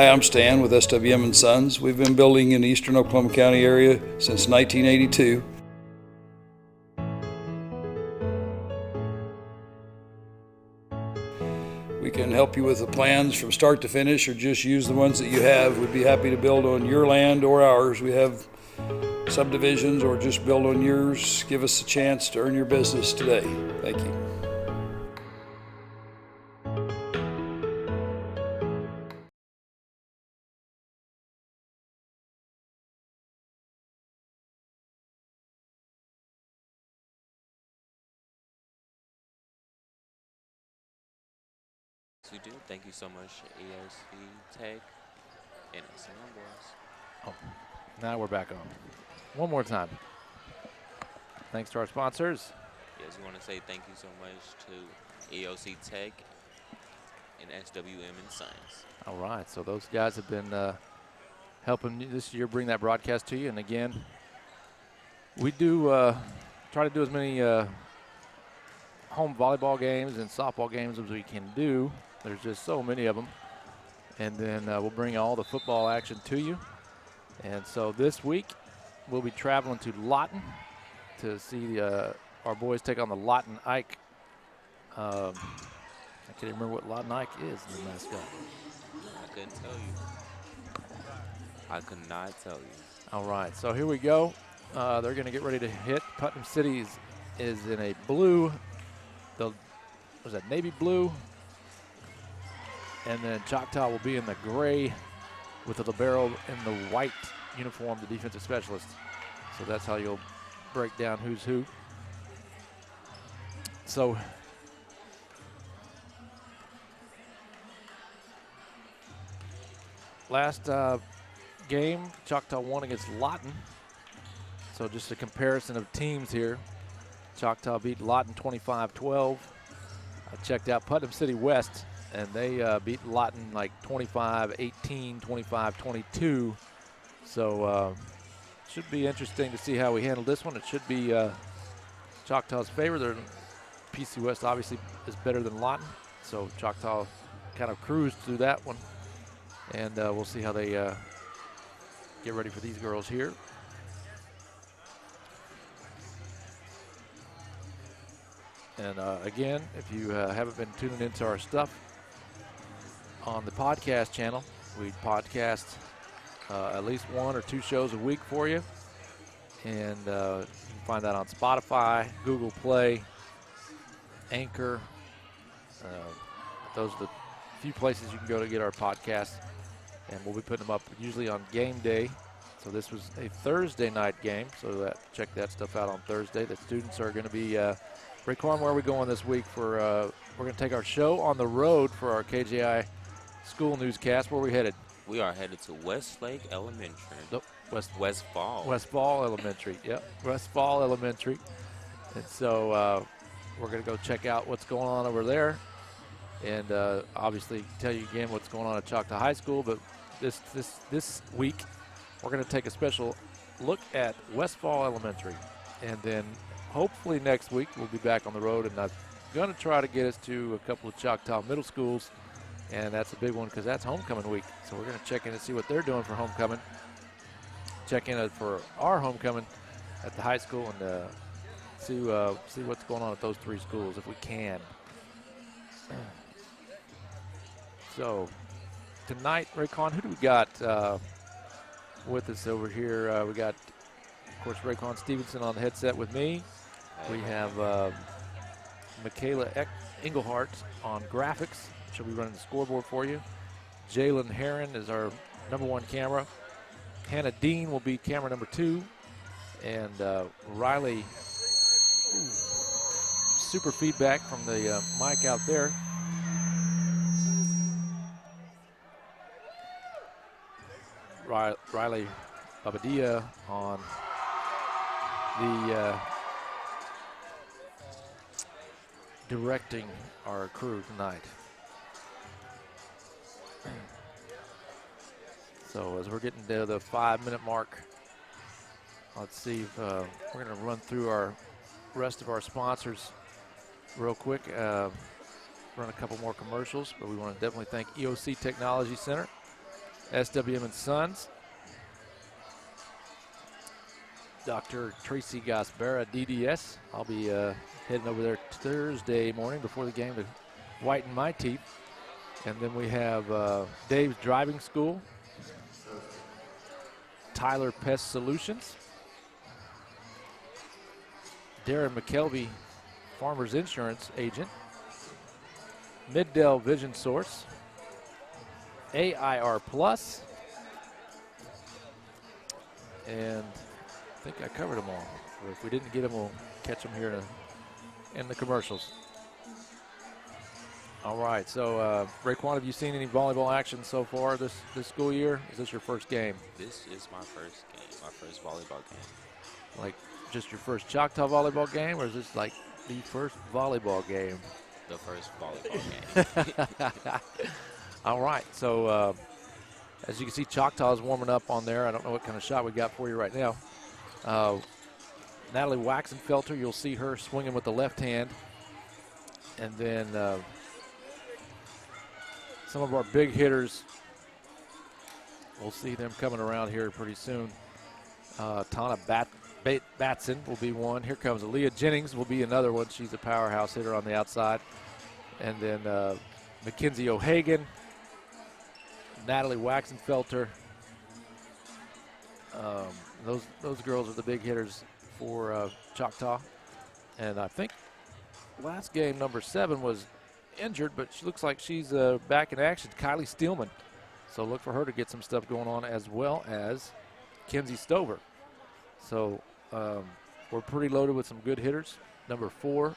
Hi, I'm Stan with SWM and Sons. We've been building in the eastern Oklahoma County area since 1982. We can help you with the plans from start to finish, or just use the ones that you have. We'd be happy to build on your land or ours. We have subdivisions, or just build on yours. Give us a chance to earn your business today. Thank you. We do. Thank you so much, EOC Tech and SWM Boys. Oh, now we're back on. One more time. Thanks to our sponsors. Yes, we want to say thank you so much to EOC Tech and SWM and Science. All right, so those guys have been helping me this year bring that broadcast to you. And again, we do try to do as many home volleyball games and softball games as we can do. There's just so many of them. And then we'll bring all the football action to you. And so this week, we'll be traveling to Lawton to see our boys take on the Lawton Ike. I can't remember what Lawton Ike is in the mascot. I couldn't tell you. I could not tell you. All right, so here we go. They're going to get ready to hit. Putnam City is in a blue, was that navy blue? And then Choctaw will be in the gray with the libero in the white uniform, the defensive specialist. So that's how you'll break down who's who. So last game, Choctaw won against Lawton. So just a comparison of teams here. Choctaw beat Lawton 25-12. I checked out Putnam City West, and they beat Lawton like 25-18, 25-22. So should be interesting to see how we handle this one. It should be Choctaw's favor. PC West obviously is better than Lawton, so Choctaw kind of cruised through that one. And we'll see how they get ready for these girls here. And again, if you haven't been tuning into our stuff on the podcast channel, we podcast at least 1 or 2 shows a week for you. And you can find that on Spotify, Google Play, Anchor. Those are the few places you can go to get our podcast. And we'll be putting them up usually on game day. So this was a Thursday night game, so check that stuff out on Thursday. The students are going to be Raekwon, where are we going this week? We're going to take our show on the road for our KJI school newscast. Where are we headed? We are headed to Westlake Elementary. Nope, Westfall. Westfall Elementary, yep, Westfall Elementary. And so we're going to go check out what's going on over there. And obviously tell you again what's going on at Choctaw High School. But this week, we're going to take a special look at Westfall Elementary. And then hopefully next week we'll be back on the road, and I'm going to try to get us to a couple of Choctaw middle schools, and that's a big one because that's homecoming week. So we're going to check in and see what they're doing for homecoming, check in for our homecoming at the high school, and see what's going on at those 3 schools if we can. So tonight, Raekwon, who do we got with us over here? We got, of course, Raekwon Stevenson on the headset with me. We have Michaela Engelhart on graphics. She'll be running the scoreboard for you. Jalen Herron is our #1 camera. Hannah Dean will be camera #2. And Riley, super feedback from the mic out there. Riley Babadia on the directing our crew tonight. So as we're getting to the 5-minute mark, let's see if we're going to run through our rest of our sponsors real quick. Run a couple more commercials, but we want to definitely thank EOC Technology Center SWM and Sons. Dr. Tracy Gaspera, DDS. I'll be heading over there Thursday morning before the game to whiten my teeth. And then we have Dave's Driving School, Tyler Pest Solutions, Darren McKelvey, Farmers Insurance Agent, Middell Vision Source, AIR Plus, and I think I covered them all. If we didn't get them, we'll catch them here in the commercials. All right, so Raekwon, have you seen any volleyball action so far this school year? Is this your first game? This is my first game, my first volleyball game. Like just your first Choctaw volleyball game, or is this like the first volleyball game? The first volleyball game. All right, so as you can see, Choctaw is warming up on there. I don't know what kind of shot we got for you right now. Natalie Waxenfelter, you'll see her swinging with the left hand. And then some of our big hitters, we'll see them coming around here pretty soon. Tana Batson will be one. Here comes Aaliyah Jennings will be another one. She's a powerhouse hitter on the outside. And then Mackenzie O'Hagan, Natalie Waxenfelter. Those girls are the big hitters for Choctaw. And I think last game, number 7 was injured, but she looks like she's back in action. Kylie Steelman. So look for her to get some stuff going on, as well as Kenzie Stover. So we're pretty loaded with some good hitters. Number 4,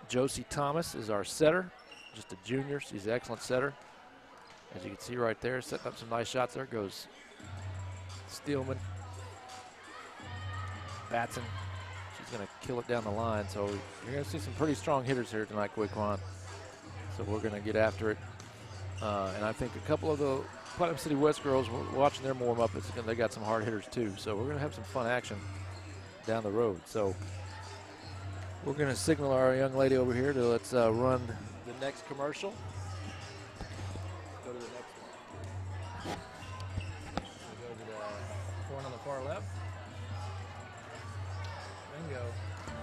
Josie Thomas is our setter, just a junior. She's an excellent setter. As you can see right there, setting up some nice shots. There goes Steelman. Batson. She's going to kill it down the line. So you're going to see some pretty strong hitters here tonight, Raekwon. So we're going to get after it. And I think a couple of the Putnam City West girls, we're watching them warm up. They got some hard hitters too. So we're going to have some fun action down the road. So we're going to signal our young lady over here to let's run the next commercial. Go to the next one. We'll go to the one on the far left. Bingo.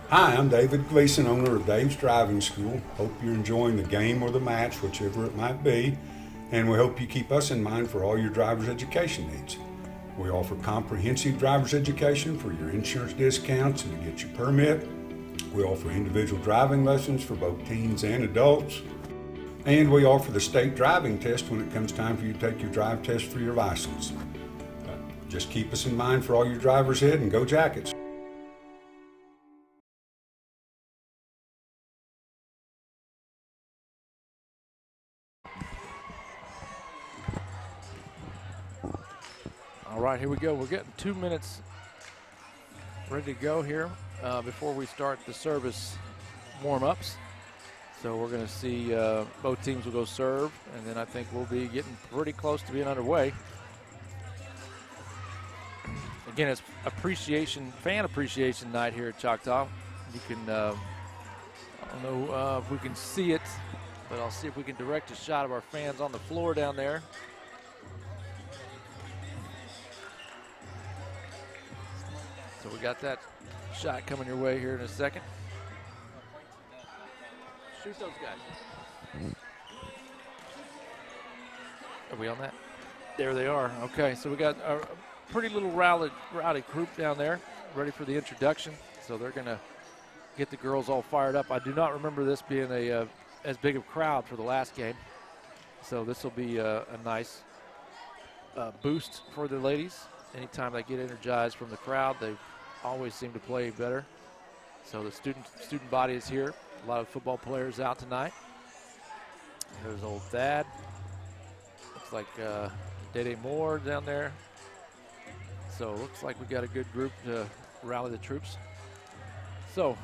Hi, I'm David Gleason, owner of Dave's Driving School. Hope you're enjoying the game or the match, whichever it might be, and we hope you keep us in mind for all your driver's education needs. We offer comprehensive driver's education for your insurance discounts and to get your permit. We offer individual driving lessons for both teens and adults. And we offer the state driving test when it comes time for you to take your drive test for your license. Just keep us in mind for all your drivers ahead, and go Jackets. All right, here we go. We're getting 2 minutes ready to go here before we start the service warm-ups. So we're going to see both teams will go serve, and then I think we'll be getting pretty close to being underway. Again, it's fan appreciation night here at Choctaw. You can, I don't know if we can see it, but I'll see if we can direct a shot of our fans on the floor down there. So we got that shot coming your way here in a second. Shoot those guys. Are we on that? There they are. Okay, so we got a pretty little rowdy group down there ready for the introduction. So they're going to get the girls all fired up. I do not remember this being as big of a crowd for the last game. So this will be a nice boost for the ladies. Anytime they get energized from the crowd, they always seem to play better. So the student body is here. A lot of football players out tonight. There's old Thad. Looks like Dede Moore down there. So it looks like we got a good group to rally the troops. So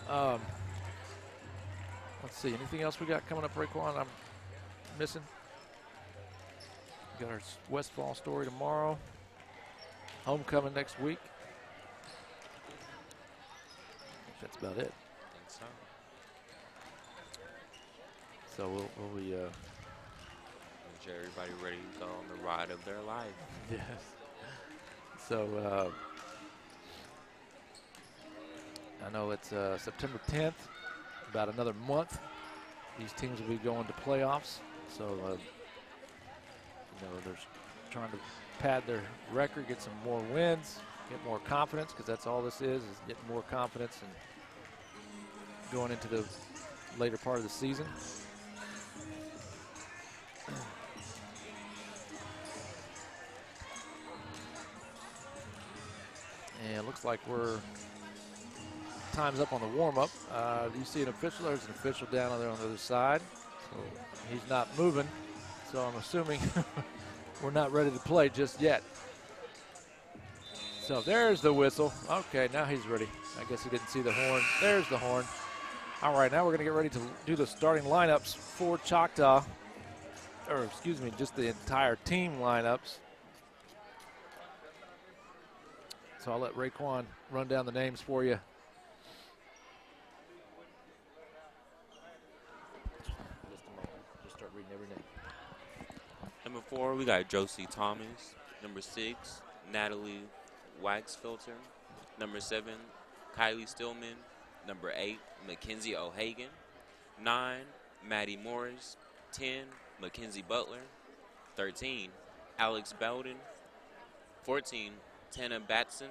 let's see. Anything else we got coming up, Raekwon? I'm missing. We got our Westfall story tomorrow. Homecoming next week. That's about it. I think so. So we'll be Making sure everybody ready to go on the ride of their life. Yes. So I know it's September 10th, about another month. These teams will be going to playoffs. So, they're trying to pad their record, get some more wins, get more confidence, because that's all this is getting more confidence and going into the later part of the season. And it looks like time's up on the warm-up. Do you see an official? There's an official down there on the other side. So he's not moving. So I'm assuming we're not ready to play just yet. So there's the whistle. Okay, now he's ready. I guess he didn't see the horn. There's the horn. All right, now we're going to get ready to do the starting lineups for Choctaw. Or, excuse me, just the entire team lineups. So I'll let Raekwon run down the names for you. Just a moment. Just start reading every name. Number 4, we got Josie Thomas. Number 6, Natalie Waxfilter. Number 7, Kylie Stillman. Number 8, Mackenzie O'Hagan. 9, Maddie Morris. 10, Mackenzie Butler. 13, Alex Bowden. 14, Tana Batson.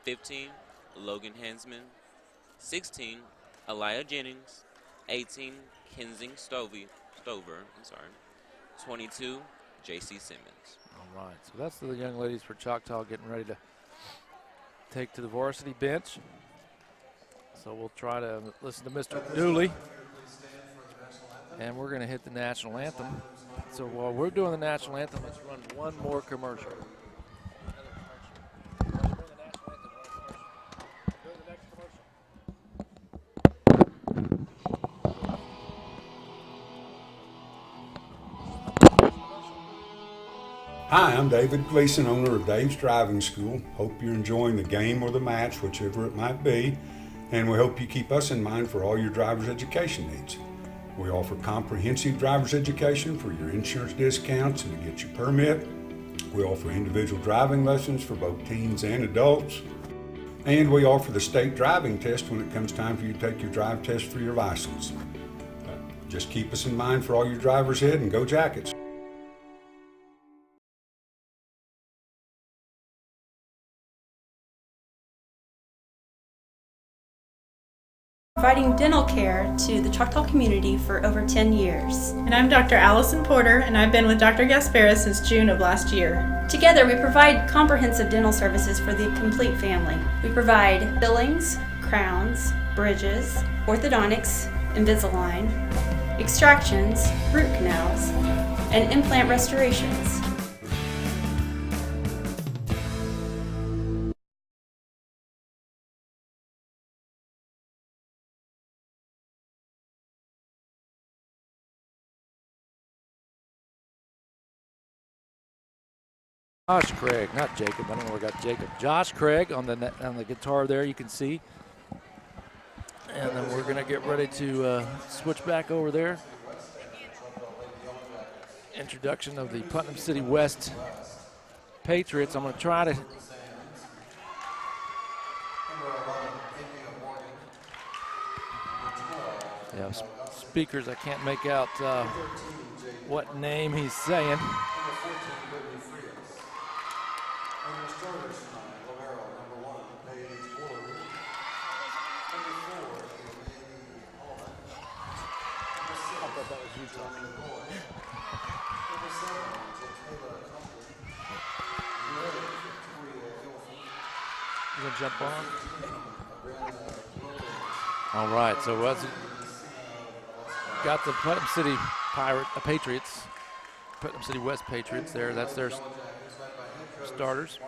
15, Logan Hansman. 16, Aliyah Jennings. 18, Kensing Stover. 22, J.C. Simmons. All right, so that's the young ladies for Choctaw getting ready to take to the varsity bench. So we'll try to listen to Mr. Dooley. And we're going to hit the national anthem. So while we're doing the national anthem, let's run one more commercial. Hi, I'm David Gleason, owner of Dave's Driving School. Hope you're enjoying the game or the match, whichever it might be, and we hope you keep us in mind for all your driver's education needs. We offer comprehensive driver's education for your insurance discounts and to get your permit. We offer individual driving lessons for both teens and adults. And we offer the state driving test when it comes time for you to take your drive test for your license. Just keep us in mind for all your drivers ahead, and go Jackets. Providing dental care to the Choctaw community for over 10 years. And I'm Dr. Allison Porter, and I've been with Dr. Gaspara since June of last year. Together, we provide comprehensive dental services for the complete family. We provide fillings, crowns, bridges, orthodontics, Invisalign, extractions, root canals, and implant restorations. Josh Craig, not Jacob. I don't know where I got Jacob. Josh Craig on the guitar there, you can see. And then we're going to get ready to switch back over there. Introduction of the Putnam City West Patriots. I'm going to try to speakers. I can't make out what name he's saying. You gonna jump on? All right, so got the Putnam City Patriots, Putnam City West Patriots there. That's their starters.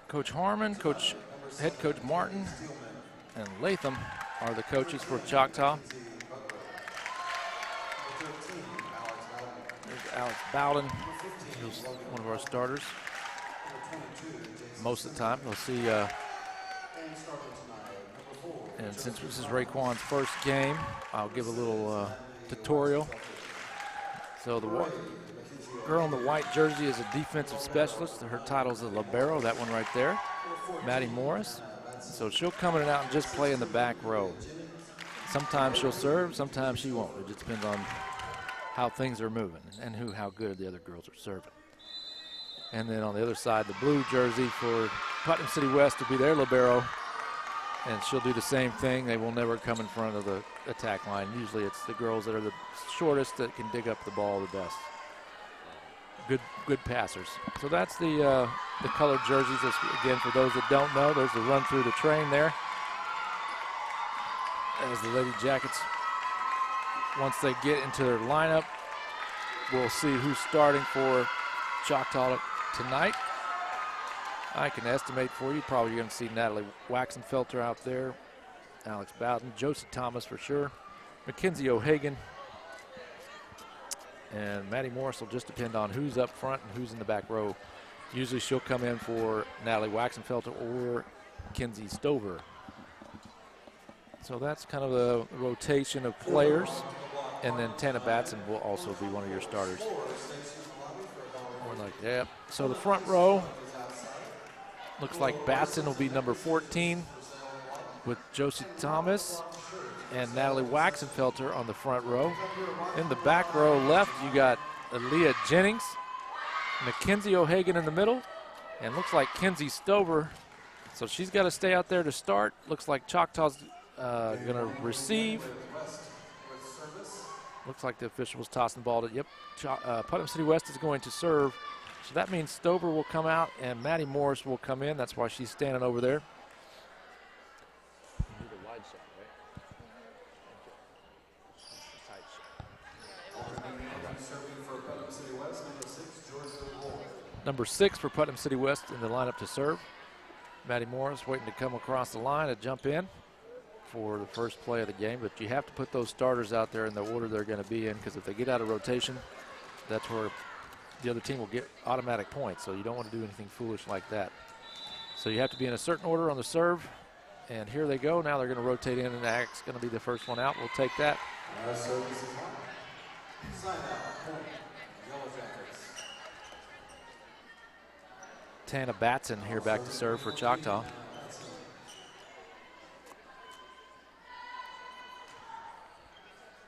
Coach Harmon, head coach Martin, and Latham are the coaches for Choctaw. There's Alex Bowden, who's one of our starters. Most of the time, we'll see. And since this is Raekwon's first game, I'll give a little tutorial So the girl in the white jersey is a defensive specialist. Her title is a libero, that one right there, Maddie Morris. So she'll come in and out and just play in the back row. Sometimes she'll serve, sometimes she won't. It just depends on how things are moving and how good the other girls are serving. And then on the other side, the blue jersey for Putnam City West will be their libero, and she'll do the same thing. They will never come in front of the attack line. Usually it's the girls that are the shortest that can dig up the ball the best. Good passers. So that's the colored jerseys. Again, for those that don't know, there's the run through the train there. As the Lady Jackets, once they get into their lineup, we'll see who's starting for Choctaw tonight. I can estimate for you, probably you're going to see Natalie Waxenfelter out there, Alex Bowden, Josie Thomas for sure, Mackenzie O'Hagan, and Maddie Morris will just depend on who's up front and who's in the back row. Usually she'll come in for Natalie Waxenfelter or Kenzie Stover. So that's kind of the rotation of players. And then Tana Batson will also be one of your starters. Like that. So the front row looks like Batson will be number 14 with Josie Thomas and Natalie Waxenfelter on the front row. In the back row left, you got Aaliyah Jennings, Mackenzie O'Hagan in the middle, and looks like Kenzie Stover. So she's got to stay out there to start. Looks like Choctaw's going to receive. Looks like the official was tossing the ball to, yep, Putnam City West is going to serve. So that means Stover will come out and Maddie Morris will come in. That's why she's standing over there. Number 6 for Putnam City West in the lineup to serve. Maddie Morris waiting to come across the line to jump in for the first play of the game, but you have to put those starters out there in the order they're going to be in, because if they get out of rotation, that's where the other team will get automatic points, so you don't want to do anything foolish like that. So you have to be in a certain order on the serve, and here they go. Now they're going to rotate in, and Ack's going to be the first one out. We'll take that. Tana Batson here back to serve for Choctaw.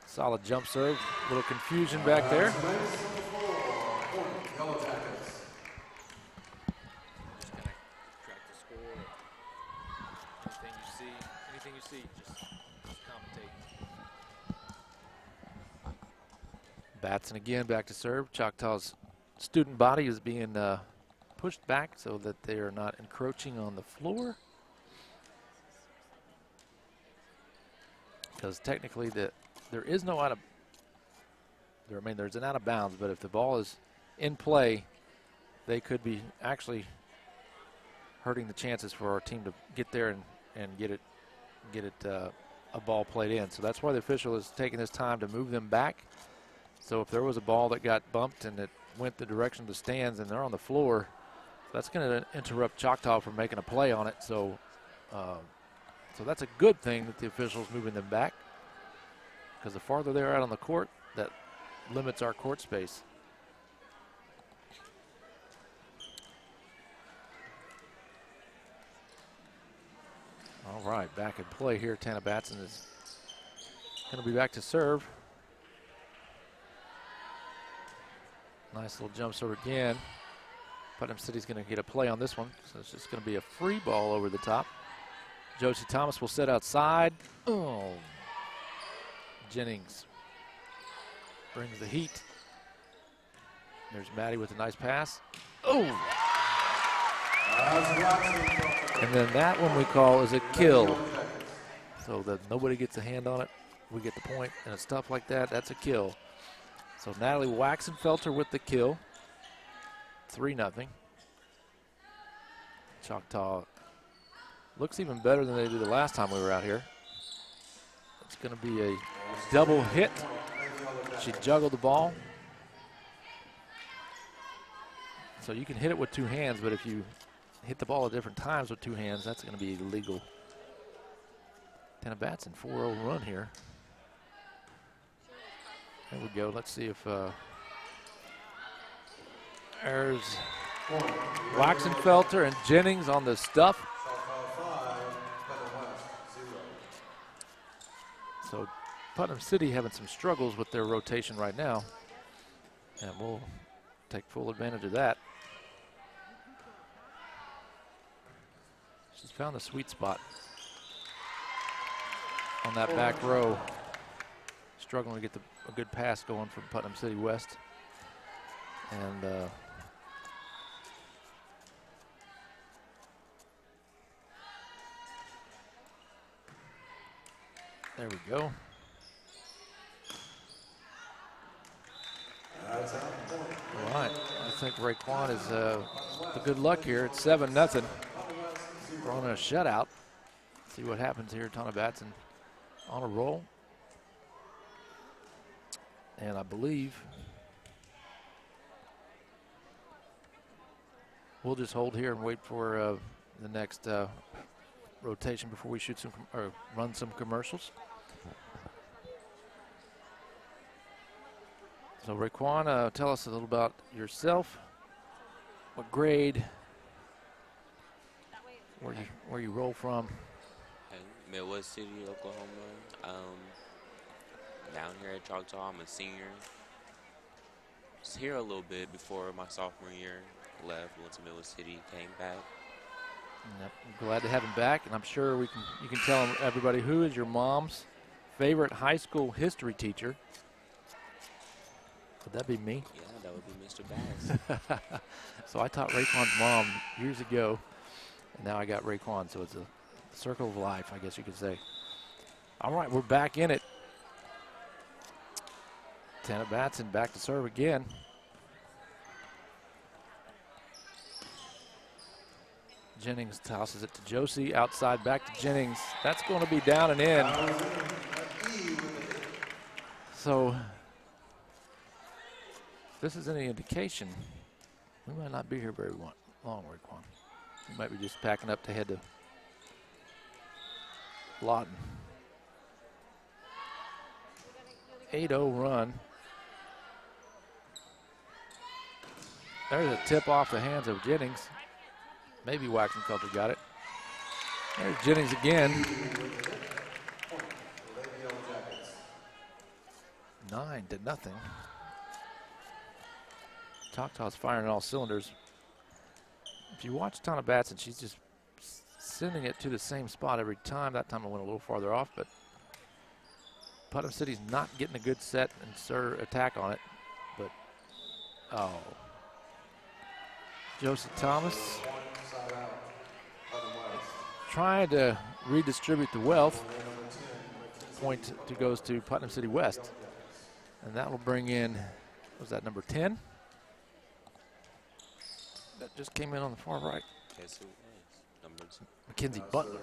Solid jump serve. A little confusion back there. Just gonna track the score. Anything you see, just commentate. Batson again back to serve. Choctaw's student body is being pushed back so that they are not encroaching on the floor. Because technically there is no out of, I mean, there's an out of bounds, but if the ball is in play, they could be actually hurting the chances for our team to get there and get it a ball played in. So that's why the official is taking this time to move them back. So if there was a ball that got bumped and it went the direction of the stands and they're on the floor, that's going to interrupt Choctaw from making a play on it. So, so that's a good thing that the official's moving them back, because the farther they're out on the court, that limits our court space. All right, back in play here. Tana Batson is going to be back to serve. Nice little jump serve again. Putnam City's going to get a play on this one, so it's just going to be a free ball over the top. Josie Thomas will set outside. Oh, Jennings brings the heat. There's Maddie with a nice pass. Oh! And then that one we call is a kill. So that nobody gets a hand on it, we get the point, and stuff like that, that's a kill. So Natalie Waxenfelter with the kill. 3-0. Choctaw looks even better than they did the last time we were out here. It's going to be a double hit. She juggled the ball. So you can hit it with two hands, but if you hit the ball at different times with two hands, that's going to be illegal. Tana Batson, 4-0 run here. There we go. Let's see if There's Waxenfelter and Jennings on the stuff. So Putnam City having some struggles with their rotation right now, and we'll take full advantage of that. She's found the sweet spot on that back row, struggling to get a good pass going from Putnam City West. And there we go. All right, I think Raekwon is the good luck here. It's 7-0. Throwing a shutout. See what happens here. Tana Batson on a roll. And I believe we'll just hold here and wait for the next rotation before we shoot some or run some commercials. So Raekwon, tell us a little about yourself. What grade? Where you roll from? Midwest City, Oklahoma. Down here at Choctaw, I'm a senior. Was here a little bit before my sophomore year. Left, went to Midwest City, came back. Yep, I'm glad to have him back, and I'm sure you can tell everybody who is your mom's favorite high school history teacher. Would that be me? Yeah, that would be Mr. Bass. So I taught Raekwon's mom years ago, and now I got Raekwon, so it's a circle of life, I guess you could say. All right, we're back in it. Tana Batson back to serve again. Jennings tosses it to Josie, outside back to Jennings. That's going to be down and in. So if this is any indication, we might not be here very long, Raekwon. We might be just packing up to head to Lawton. 8-0 run. There's a tip off the hands of Jennings. Maybe Waxenfelter got it. There's Jennings again. 9-0. Choctaw's firing all cylinders. If you watch Tana Batson, she's just sending it to the same spot every time. That time I went a little farther off, but Putnam City's not getting a good set and attack on it. But, oh. Josie Thomas trying to redistribute the wealth. Point goes to Putnam City West. And that will bring in, was that number 10? That just came in on the far right. Guess who it was? Number 2. Mackenzie Butler.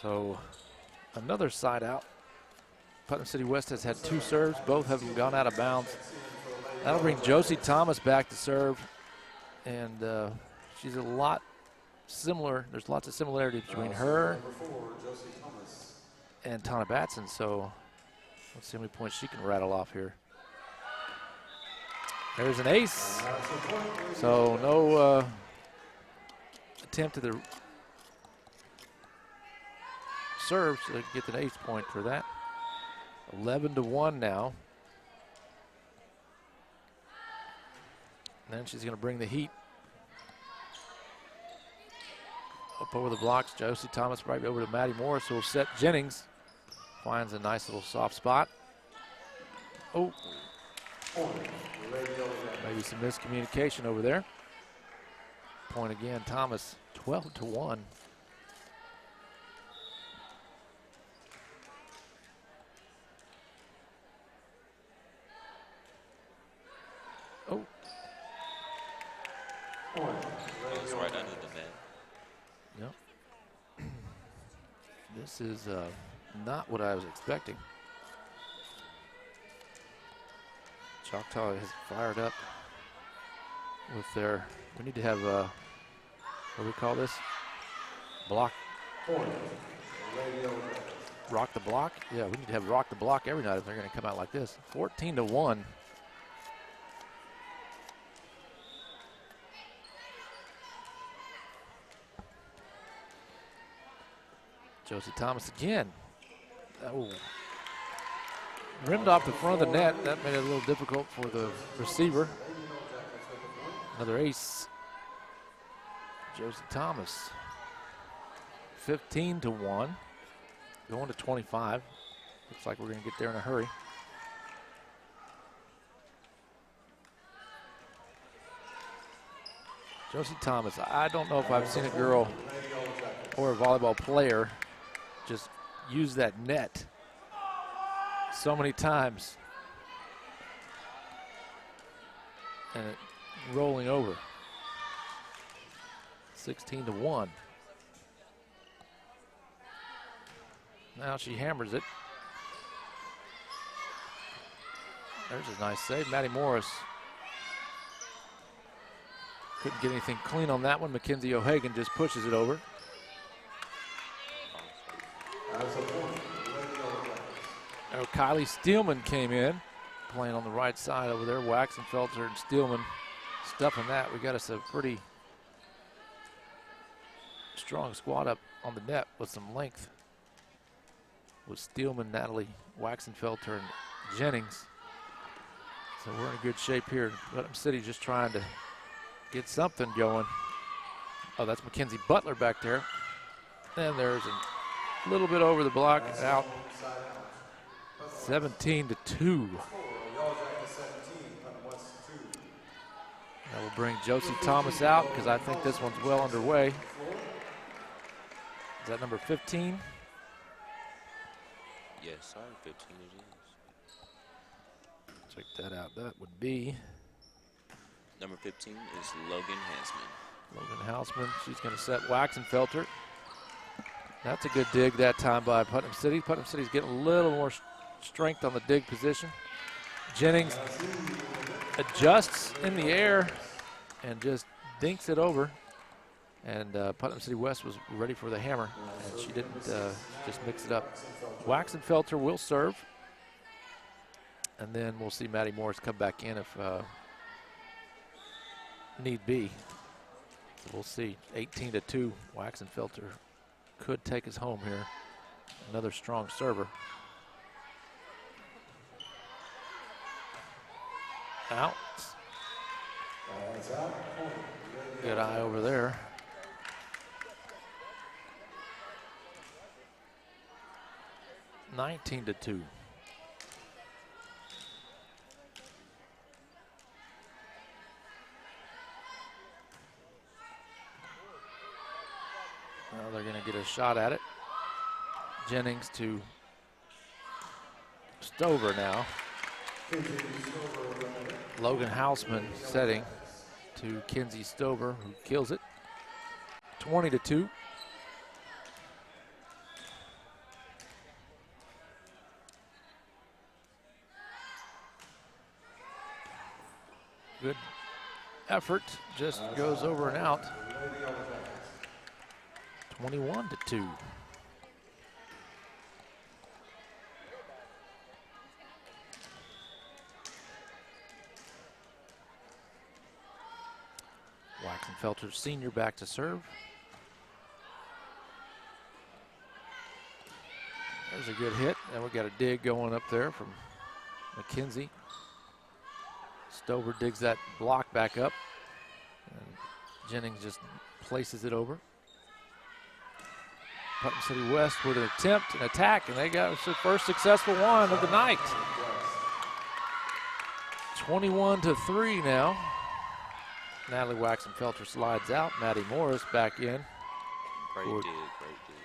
So another side out. Putnam City West has had 2 serves. Both have gone out of bounds. That'll bring Josie Thomas back to serve. And she's a lot similar. There's lots of similarities between her and Tana Batson. So let's see how many points she can rattle off here. There's an ace. So no attempt at the serve, so they get an ace point for that. 11-1 now. And then she's going to bring the heat up over the blocks. Josie Thomas right over to Maddie Morris, who will set Jennings. Finds a nice little soft spot. Oh. Maybe some miscommunication over there. Point again, Thomas, 12-1. Oh. It's right under the net. Yep. This is not what I was expecting. Choctaw has fired up with their, we need to have, what do we call this? Block. Rock the block. Yeah, we need to have rock the block every night if they're going to come out like this. 14-1. Josie Thomas again. Oh. Rimmed off the front of the net. That made it a little difficult for the receiver. Another ace. Josie Thomas. 15-1. Going to 25. Looks like we're going to get there in a hurry. Josie Thomas. I don't know if I've seen a girl or a volleyball player just use that net so many times and it rolling over. 16-1. Now she hammers it. There's a nice save. Maddie Morris couldn't get anything clean on that one. Mackenzie O'Hagan just pushes it over. Now Kylie Steelman came in, playing on the right side over there. Waxenfelter and Steelman stuffing that. We got us a pretty strong squad up on the net with some length. With Steelman, Natalie, Waxenfelter, and Jennings. So we're in good shape here. Putnam City just trying to get something going. Oh, that's Mackenzie Butler back there. And there's a little bit over the block, out. 17-2. That will bring Josie Thomas out because I think this one's well underway. Is that number 15? Yes, sorry, 15 it is. Check that out. That would be Number 15 is Logan Hansman. Logan Hausman. She's going to set Waxenfelter. That's a good dig that time by Putnam City. Putnam City's getting a little more strength on the dig position. Jennings adjusts in the air and just dinks it over. And Putnam City West was ready for the hammer, and she didn't just mix it up. Waxenfelter will serve. And then we'll see Maddie Morris come back in if need be. So we'll see. 18-2. Waxenfelter could take us home here. Another strong server. Out. Good eye over there. (19-2). Well, they're going to get a shot at it. Jennings to Stover now. Logan Hausman setting to Kinsey Stover, who kills it. 20-2. Good effort, just goes over and out. 21-2. Waxenfelter senior back to serve. There's a good hit, and we got a dig going up there from McKenzie. Stover digs that block back up, and Jennings just places it over. Putnam City West with an attempt, an attack, and they got the first successful one of the night. 21-3 now. Natalie Waxenfelter slides out. Maddie Morris back in. Great dig, great dig.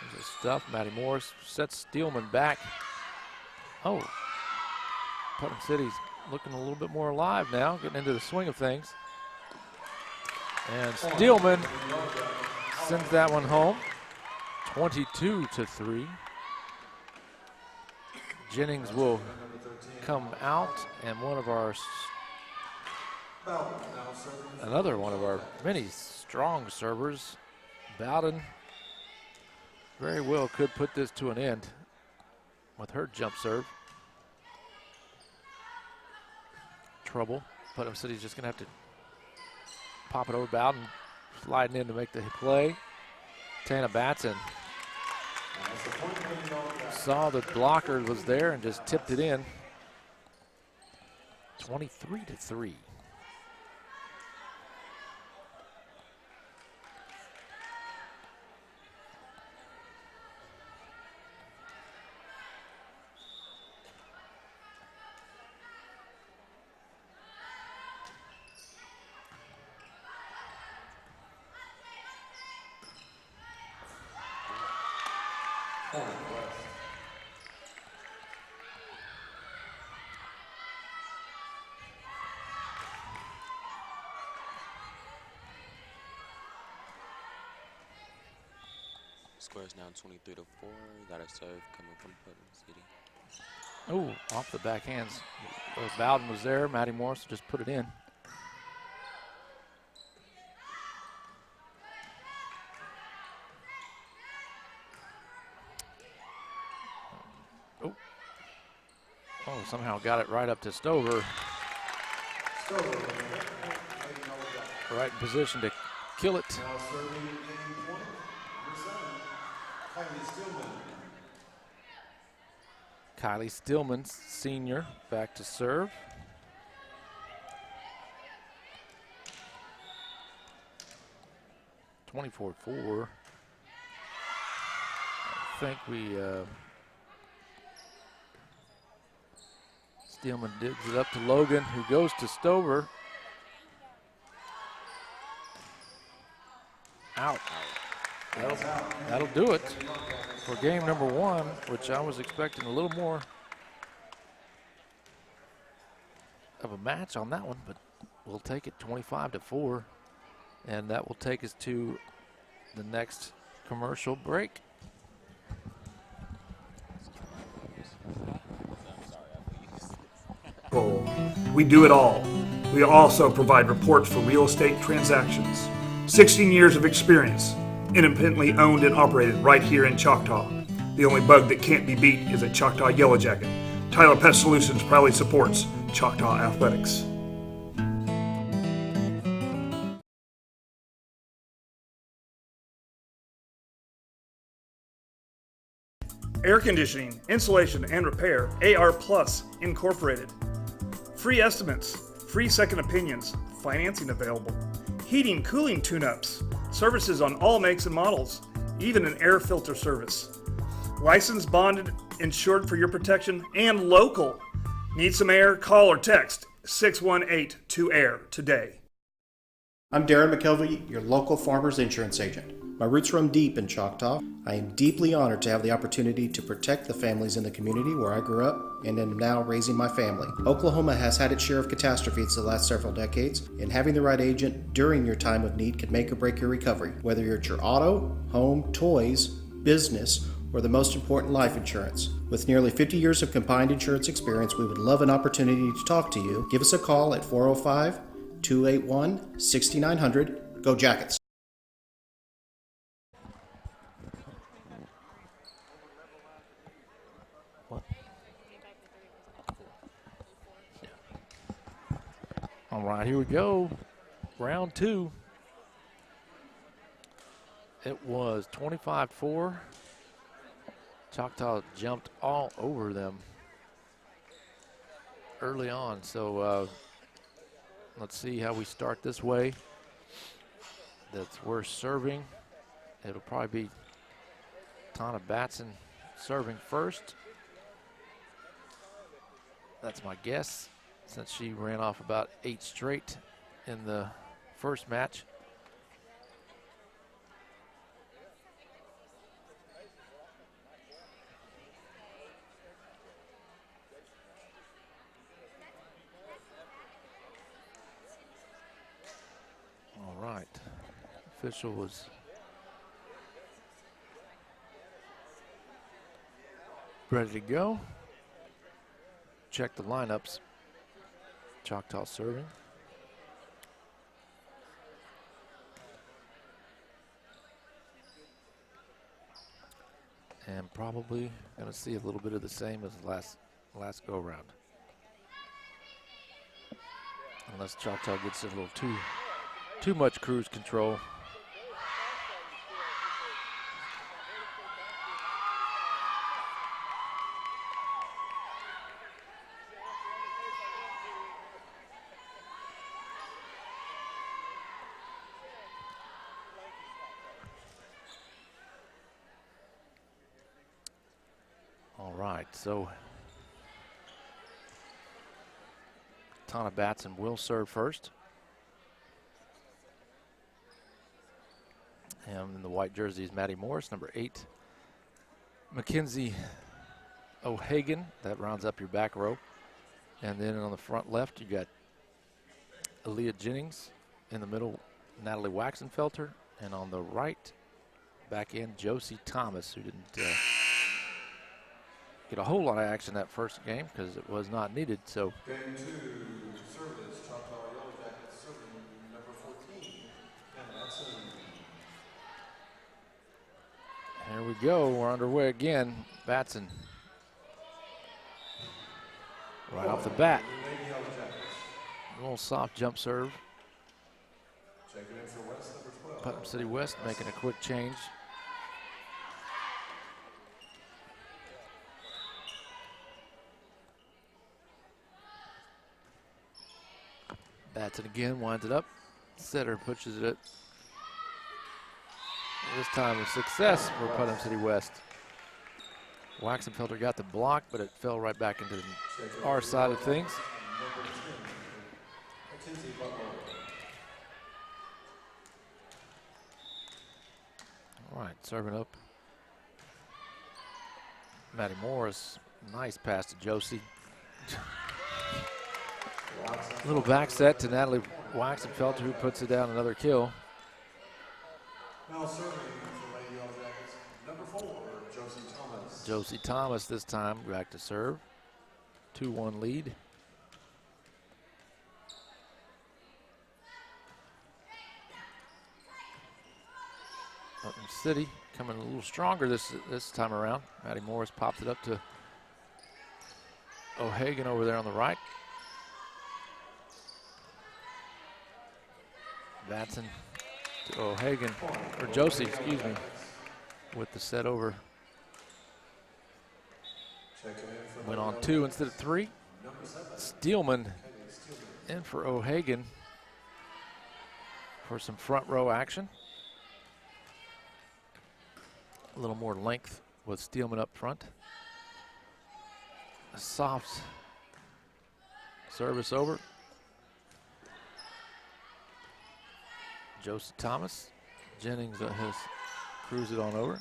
There's the stuff. Maddie Morris sets Steelman back. Oh, Putnam City's looking a little bit more alive now, getting into the swing of things. And Steelman sends that one home. 22-3. Jennings will come out, and another one of our many strong servers, Bowden, very well could put this to an end with her jump serve. Trouble. Putnam City's just going to have to pop it over. Bowden sliding in to make the play. Tana Batson saw the blocker was there and just tipped it in. 23-3. Score is now 23-4. Got a serve coming from Putnam City. Oh, off the backhands. Bowden was there. Maddie Morris just put it in. Oh, somehow got it right up to Stover. Right in position to kill it. Kylie Stillman, senior, back to serve. (24-4). I think Stillman digs it up to Logan, who goes to Stover. Out. That'll do it for game number one, which I was expecting a little more of a match on that one, but we'll take it 25-4, and that will take us to the next commercial break. We do it all. We also provide reports for real estate transactions. 16 years of experience, independently owned and operated right here in Choctaw. The only bug that can't be beat is a Choctaw Yellow Jacket. Tyler Pest Solutions proudly supports Choctaw Athletics. Air conditioning, installation, and repair, AR Plus Incorporated. Free estimates, free second opinions, financing available. Heating, cooling tune-ups, services on all makes and models, even an air filter service. Licensed, bonded, insured for your protection, and local. Need some air? Call or text 618-2AIR today. I'm Darren McKelvey, your local farmers insurance agent. My roots run deep in Choctaw. I am deeply honored to have the opportunity to protect the families in the community where I grew up and am now raising my family. Oklahoma has had its share of catastrophes the last several decades, and having the right agent during your time of need can make or break your recovery, whether you're at your auto, home, toys, business, or the most important, life insurance. With nearly 50 years of combined insurance experience, we would love an opportunity to talk to you. Give us a call at 405-281-6900. Go Jackets! All right, here we go. Round two. It was 25-4. Choctaw jumped all over them early on. So let's see how we start this way. We're serving. It'll probably be Tana Batson serving first. That's my guess, since she ran off about 8 straight in the first match. All right, official was ready to go. check the lineups. Choctaw serving. And probably going to see a little bit of the same as last go round. Unless Choctaw gets a little too much cruise control. All right, so Tana Batson will serve first. And in the white jersey is Maddie Morris, number 8. Mackenzie O'Hagan, that rounds up your back row. And then on the front left, you got Aaliyah Jennings. In the middle, Natalie Waxenfelter. And on the right, back end, Josie Thomas, who didn't get a whole lot of action that first game because it was not needed. So Game 2, service, Choctaw Yellow Jackets serving number 14, and Batson. Here we go, we're underway again. Batson. Right off the bat. A little soft jump serve. Checking in for West, number 12. Putnam City West making a quick change. Batson again, winds it up. Setter pushes it. This time with success for Putnam City West. Waxenfelter got the block, but it fell right back into our side of things. All right, serving up. Maddie Morris, nice pass to Josie. Little back set to Natalie Waxenfelter, who puts it down, another kill. Now serving for Lady Yellow Jackets, number 4, Josie Thomas. Josie Thomas this time back to serve. 2-1 lead. Putnam City coming a little stronger this time around. Maddie Morris pops it up to O'Hagan over there on the right. Batson to O'Hagan, or Josie, excuse me, with the set over. Went on 2 instead of 3. Steelman in for O'Hagan for some front row action. A little more length with Steelman up front. A soft service over. Josie Thomas. Jennings has cruised it on over.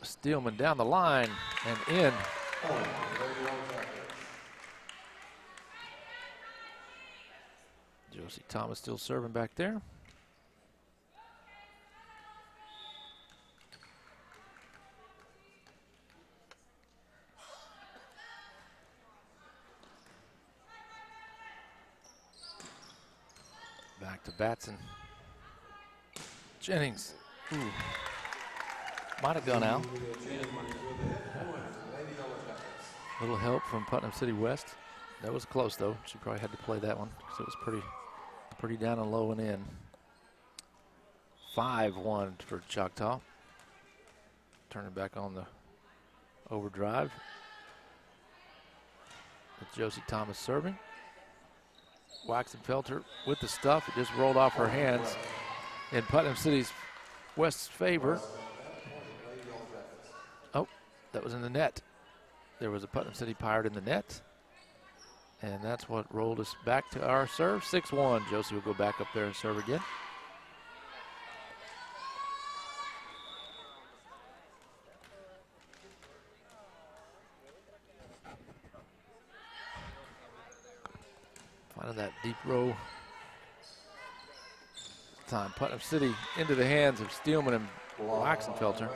Steelman down the line and in. Josie Thomas still serving back there. Back to Batson. Jennings. Ooh. Might have gone out. Little help from Putnam City West. That was close though. She probably had to play that one because it was pretty down and low and in. 5-1 for Choctaw. Turning back on the overdrive. With Josie Thomas serving. Waxenfelter with the stuff. It just rolled off her hands in Putnam City's West's favor. Oh, that was in the net. There was a Putnam City Pirate in the net. And that's what rolled us back to our serve. 6-1. Josie will go back up there and serve again. Finding that deep row. This time Putnam City into the hands of Steelman and Waxenfelter.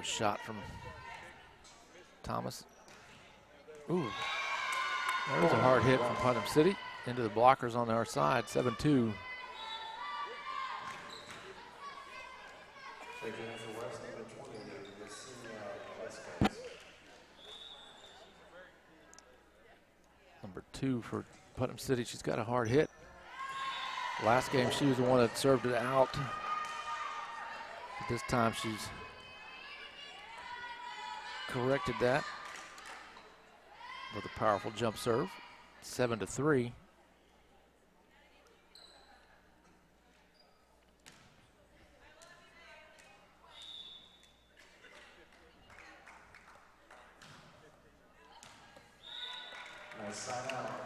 shot from Thomas. Ooh, there's a hard hit from Putnam City into the blockers on our side, 7-2. Number 2 for Putnam City. She's got a hard hit. Last game, she was the one that served it out. But this time, she's corrected that with a powerful jump serve. 7-3.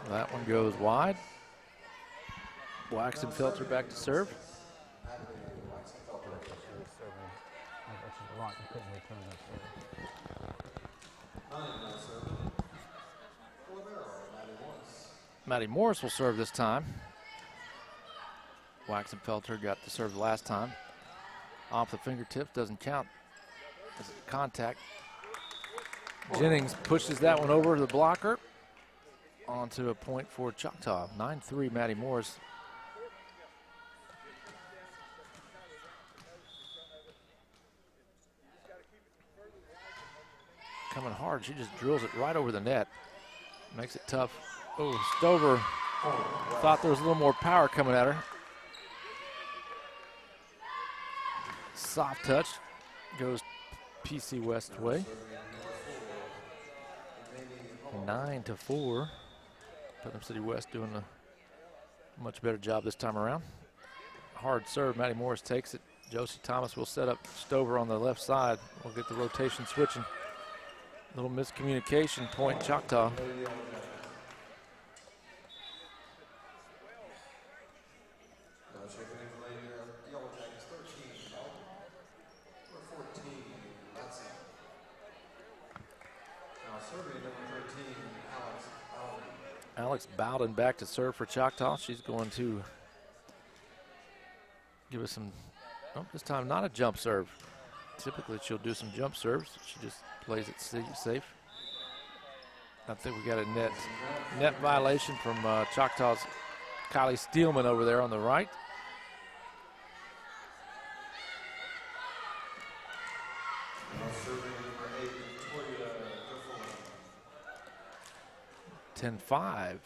That one goes wide. Waxenfelter back to serve. Maddie Morris will serve this time. Waxenfelter got to serve last time. Off the fingertips, doesn't count as a contact. Jennings pushes that one over to the blocker. Onto a point for Choctaw. 9-3, Maddie Morris. Coming hard, she just drills it right over the net. Makes it tough. Oh, Stover thought there was a little more power coming at her. Soft touch goes PC West way. 9-4. Putnam City West doing a much better job this time around. Hard serve, Maddie Morris takes it. Josie Thomas will set up Stover on the left side. We'll get the rotation switching. Little miscommunication, point Choctaw. Alex Bowden back to serve for Choctaw. She's going to give us some, oh, this time not a jump serve. Typically she'll do some jump serves. She just plays it safe. I think we got a net violation from Choctaw's Kylie Steelman over there on the right. Ten 5.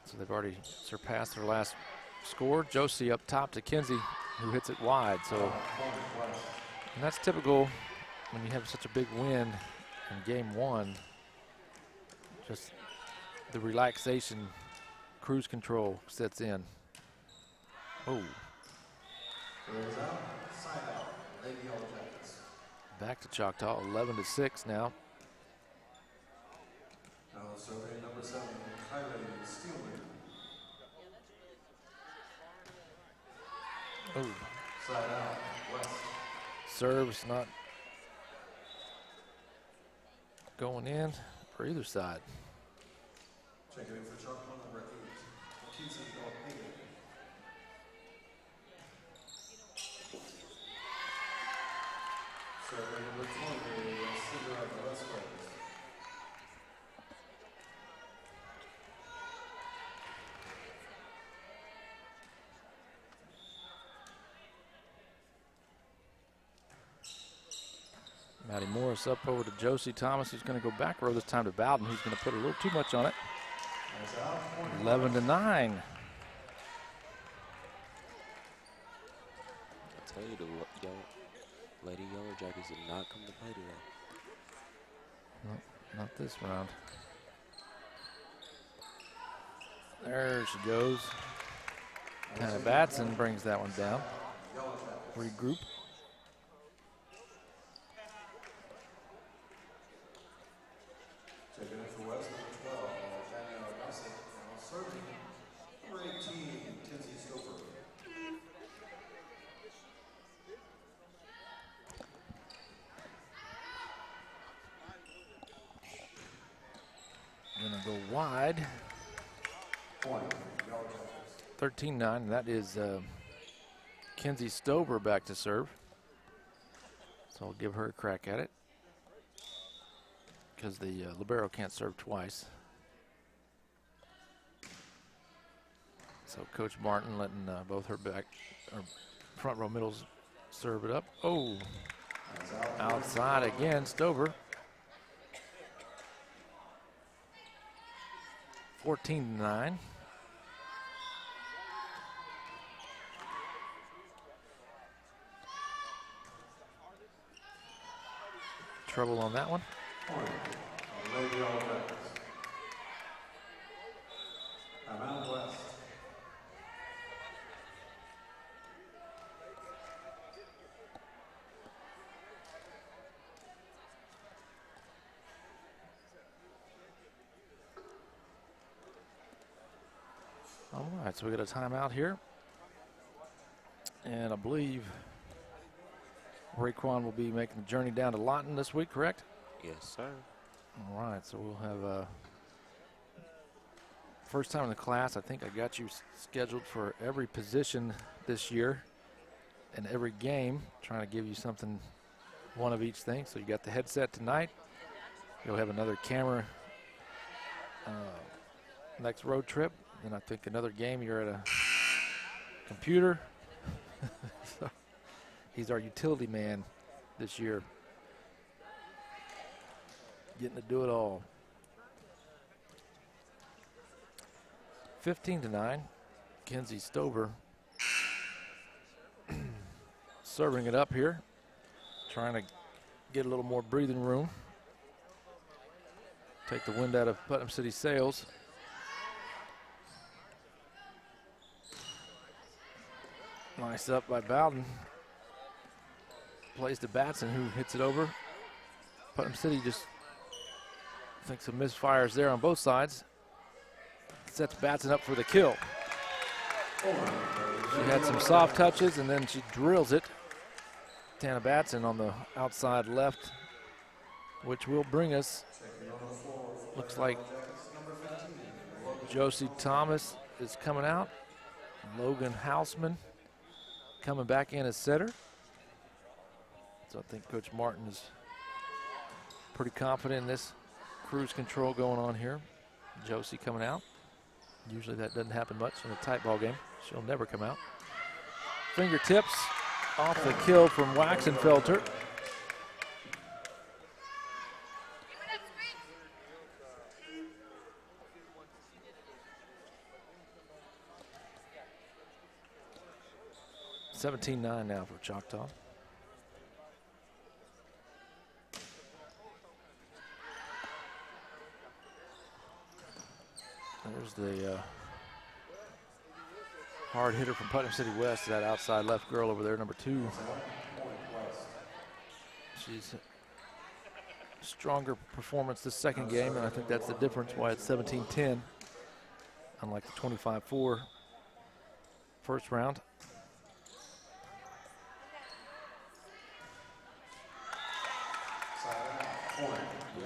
So they've already surpassed their last score. Josie up top to Kinsey, who hits it wide. So, and that's typical when you have such a big win in game 1. Just the relaxation, cruise control sets in. Oh. Back to Choctaw, 11-6 now. Survey number 7, Kylie Steelman. Oh. Side out, West. Serves not going in for either side. Checking in for Choctaw number 8, Keezy O'Hagan. Survey number 20, Cinder Velasquez. Maddie Morris up over to Josie Thomas, who's going to go back row this time to Bowden, who's going to put a little too much on it. 11-9. I tell you, the Lady Yellow Jackets did not come to play today. No, not this round. There she goes. Hannah Batson brings that one down. Regroup. Checking in for West, number 12, Danielle Gossett. Now serving, number 18, Kinsey Stover. Gonna go wide. 13-9, and that is Kinsey Stover back to serve. So I'll give her a crack at it. because the libero can't serve twice. So Coach Martin letting both her front row middles serve it up. Oh, outside again, Stover. 14-9. Trouble on that one. All right, so we got a timeout here. And I believe Raekwon will be making the journey down to Lawton this week, correct? Yes, sir. All right, so we'll have first time in the class. I think I got you scheduled for every position this year and every game, trying to give you something, one of each thing. So you got the headset tonight. You'll have another camera next road trip. And I think another game you're at a computer. So he's our utility man this year. Getting to do it all. 15-9. Kenzie Stover serving it up here. Trying to get a little more breathing room. Take the wind out of Putnam City sails. Nice up by Bowden. Plays to Batson, who hits it over. Putnam City just thinks some misfires there on both sides. Sets Batson up for the kill. She had some soft touches, and then she drills it. Tana Batson on the outside left, which will bring us, looks like Josie Thomas is coming out. Logan Hausman coming back in as setter. So I think Coach Martin is pretty confident in this cruise control going on here. Josie coming out. Usually that doesn't happen much in a tight ball game. She'll never come out. Fingertips off the kill from Waxenfelter. $17-9 now for Choctaw. There's the hard hitter from Putnam City West, that outside left girl over there, number 2. She's a stronger performance this second game, and I think that's the difference why it's 17-10, unlike the 25-4 first round.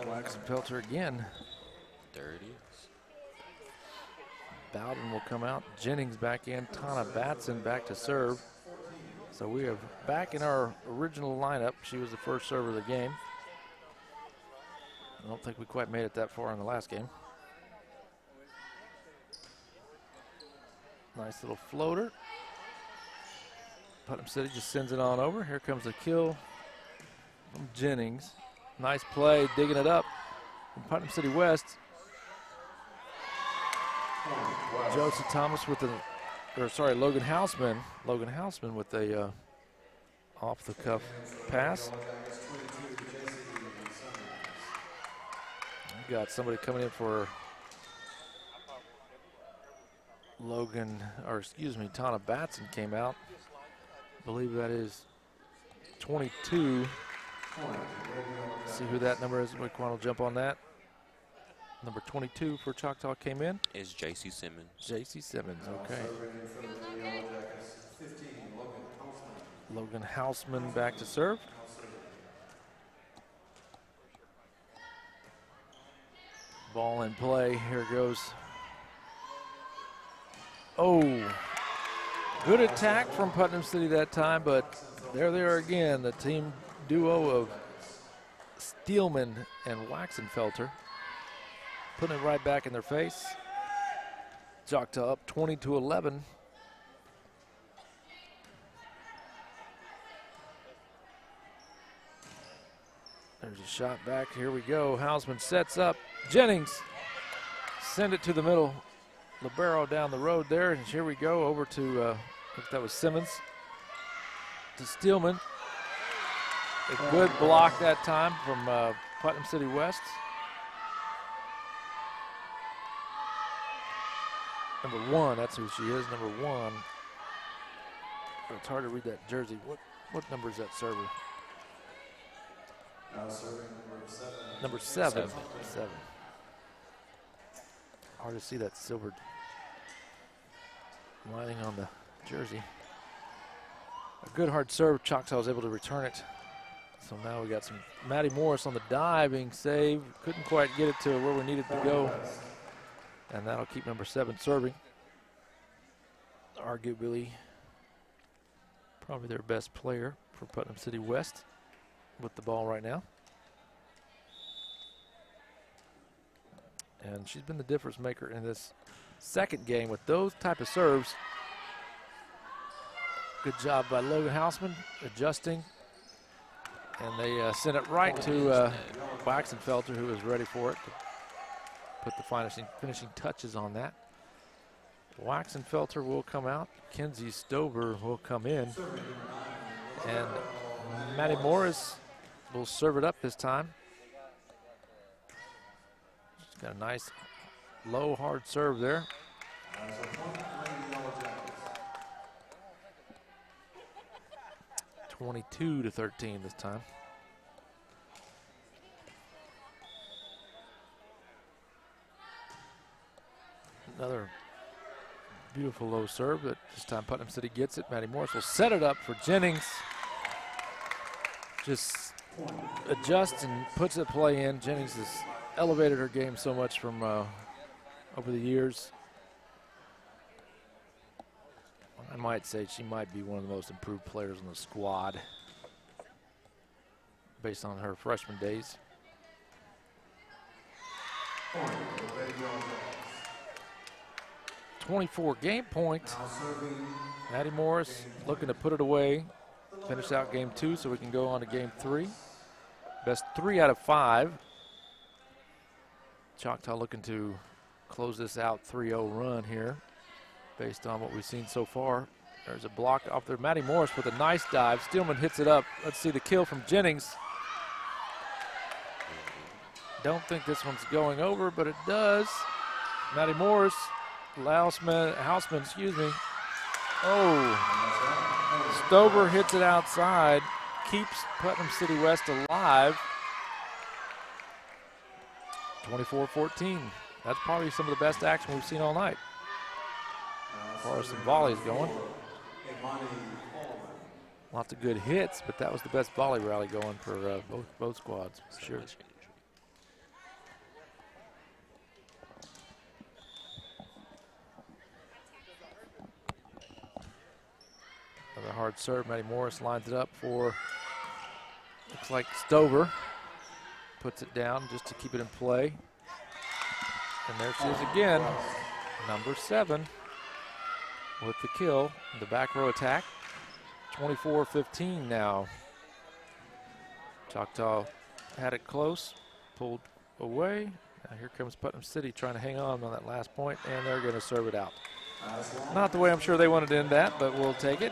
Waxenfelter again. 30. Bowden will come out. Jennings back in. Tana Batson back to serve. So we are back in our original lineup. She was the first server of the game. I don't think we quite made it that far in the last game. Nice little floater. Putnam City just sends it on over. Here comes the kill from Jennings. Nice play, digging it up from Putnam City West. Josie Thomas with Logan Hausman. Logan Hausman with a off-the-cuff pass. We got somebody coming in for Tana Batson came out. I believe that is 22. See who that number is. Raekwon will jump on that. Number 22 for Choctaw came in. Is J.C. Simmons. J.C. Simmons, okay. Logan Hausman back to serve. Ball in play. Here goes. Oh, good attack from Putnam City that time, but there they are again, the team duo of Steelman and Waxenfelter, putting it right back in their face. Choctaw up 20-11. There's a shot back. Here we go. Hausman sets up. Jennings send it to the middle. Libero down the road there, and here we go over to, I think that was Simmons, to Steelman. A good block that time from Putnam City West. Number 1, that's who she is, number 1. It's hard to read that jersey. What number is that server? Number 7. 7. Hard to see that silver lining on the jersey. A good hard serve. Choctaw was able to return it. So now we got some Maddie Morris on the diving save. Couldn't quite get it to where we needed to go. And that'll keep number 7 serving. Arguably probably their best player for Putnam City West with the ball right now. And she's been the difference maker in this second game with those type of serves. Good job by Logan Hausman adjusting. And they sent it right to Waxenfelter, who was ready for it to put the finishing touches on that. Waxenfelter will come out. Kenzie Stover will come in. And Maddie Morris will serve it up this time. She's got a nice low hard serve there. 22-13 this time. Another beautiful low serve, but this time Putnam City gets it. Maddie Morris will set it up for Jennings. Just adjusts and puts the play in. Jennings has elevated her game so much from over the years. I might say she might be one of the most improved players on the squad based on her freshman days. 24 game point. Maddie Morris looking to put it away, finish out game 2 so we can go on to game 3. Best 3 out of 5. Choctaw looking to close this out 3-0 run here based on what we've seen so far. There's a block off there. Maddie Morris with a nice dive. Steelman hits it up. Let's see the kill from Jennings. Don't think this one's going over, but it does. Maddie Morris, Hausman, excuse me. Oh, Stover hits it outside, keeps Putnam City West alive. 24-14. That's probably some of the best action we've seen all night. As far as some volleys going. Lots of good hits, but that was the best volley rally going for both squads, for sure. Another hard serve. Maddie Morris lines it up for, looks like Stover. Puts it down just to keep it in play. And there she is again, number 7 with the kill, the back row attack. 24-15 now. Choctaw had it close, pulled away. Now here comes Putnam City trying to hang on that last point, and they're going to serve it out. Not the way I'm sure they wanted to end that, but we'll take it.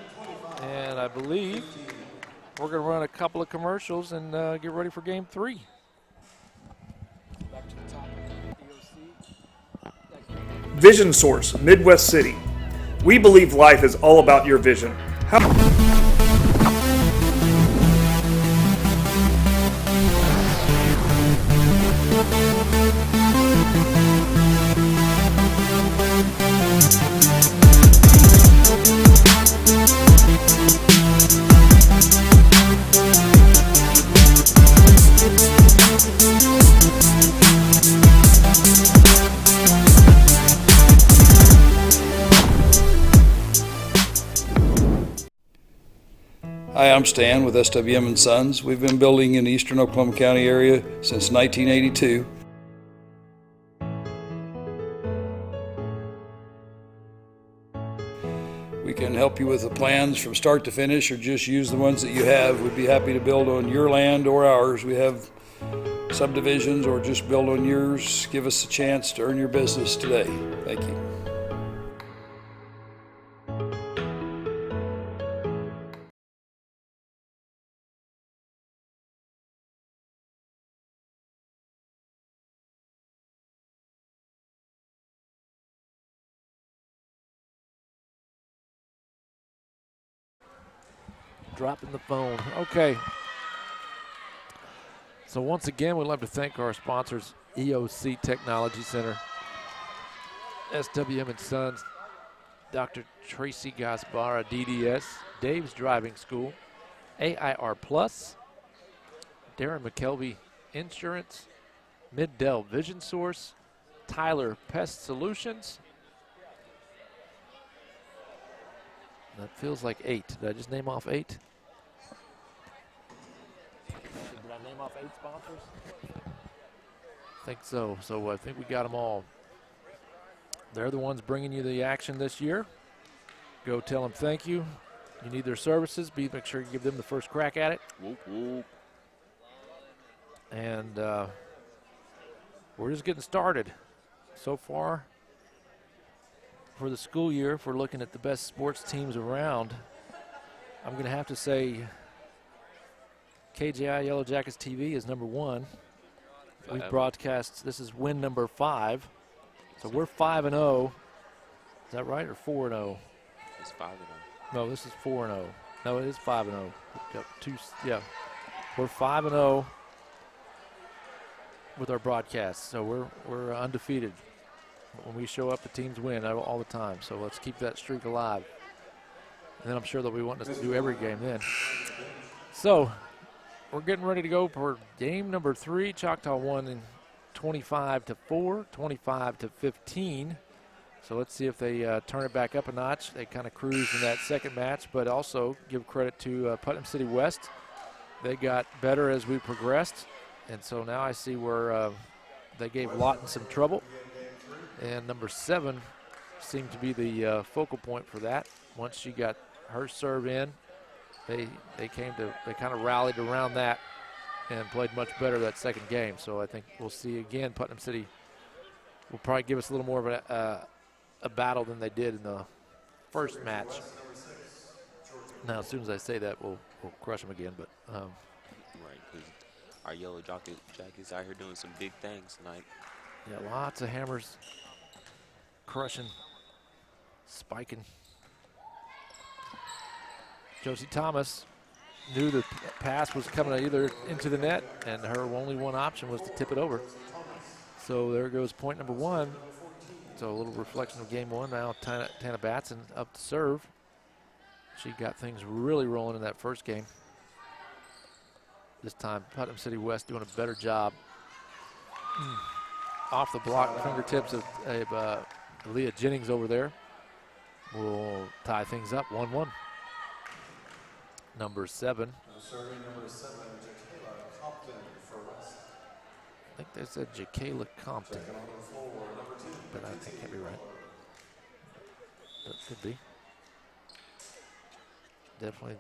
And I believe we're going to run a couple of commercials and get ready for game 3. Vision Source, Midwest City. We believe life is all about your vision. Hi, I'm Stan with SWM & Sons. We've been building in the eastern Oklahoma County area since 1982. We can help you with the plans from start to finish or just use the ones that you have. We'd be happy to build on your land or ours. We have subdivisions or just build on yours. Give us a chance to earn your business today. Thank you. Dropping the phone. Okay. So once again, we'd like to thank our sponsors, EOC Technology Center, SWM & Sons, Dr. Tracy Gaspara, DDS, Dave's Driving School, AIR Plus, Darren McKelvey Insurance, Mid-Dell Vision Source, Tyler Pest Solutions. That feels like 8. Did I just name off 8? Did I name off 8 sponsors? I think so. So I think we got them all. They're the ones bringing you the action this year. Go tell them thank you. You need their services. Make sure you give them the first crack at it. Whoop, whoop. And we're just getting started. So far, for the school year, if we're looking at the best sports teams around, I'm going to have to say KJI Yellow Jackets TV is number 1. We broadcast, this is win number 5. So we're 5-0. Is that right, or 4-0? It's 5-0. No, this is 4-0. No, it is 5-0. Yeah, we're 5-0 with our broadcast. So we're undefeated. When we show up, the teams win all the time. So let's keep that streak alive. And then I'm sure they'll be wanting us to do every game then. So we're getting ready to go for game number 3. Choctaw won in 25-4, 25-15. So let's see if they turn it back up a notch. They kind of cruised in that second match, but also give credit to Putnam City West. They got better as we progressed. And so now I see where they gave Lawton some trouble. And number 7 seemed to be the focal point for that. Once she got her serve in, they kind of rallied around that and played much better that second game. So I think we'll see again. Putnam City will probably give us a little more of a battle than they did in the first match. Now, as soon as I say that, we'll crush them again. But Right, because our Yellow Jackets out here doing some big things tonight. yeah, lots of hammers. Crushing, spiking. Josie Thomas knew the pass was coming either into the net, and her only one option was to tip it over. So there goes point number 1. So a little reflection of game 1. Now Tana Batson up to serve. She got things really rolling in that first game. This time Putnam City West doing a better job. Off the block, fingertips of Leah Jennings over there will tie things up 1-1. Number 7. Serving number 7, Jacayla Compton for West. I think they said Jacayla Compton, Second on the floor, number 2. but I can't be right. That could be. Definitely.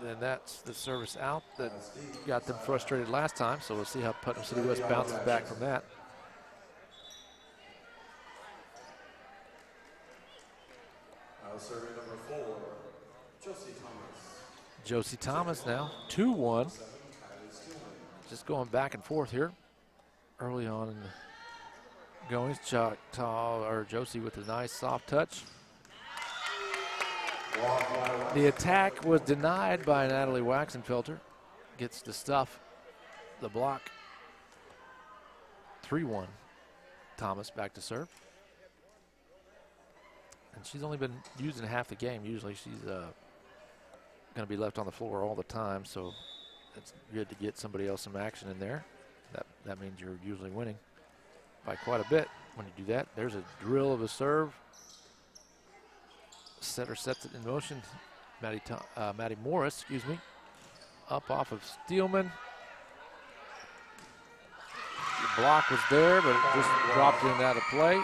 And that's the service out that got them frustrated last time. So we'll see how Putnam City West bounces back from that. Serving number 4, Josie Thomas. Josie Thomas now 2-1. Just going back and forth here. Early on in the goings, Choctaw or Josie with a nice soft touch. The attack was denied by Natalie Waxenfelter. Gets the stuff, the block. 3-1. Thomas back to serve. And she's only been using half the game. Usually she's going to be left on the floor all the time, so it's good to get somebody else some action in there. That means you're usually winning by quite a bit when you do that. There's a drill of a serve. Setter sets it in motion. Maddie Morris, excuse me. Up off of Steelman. The block was there, but it just dropped in and out of play.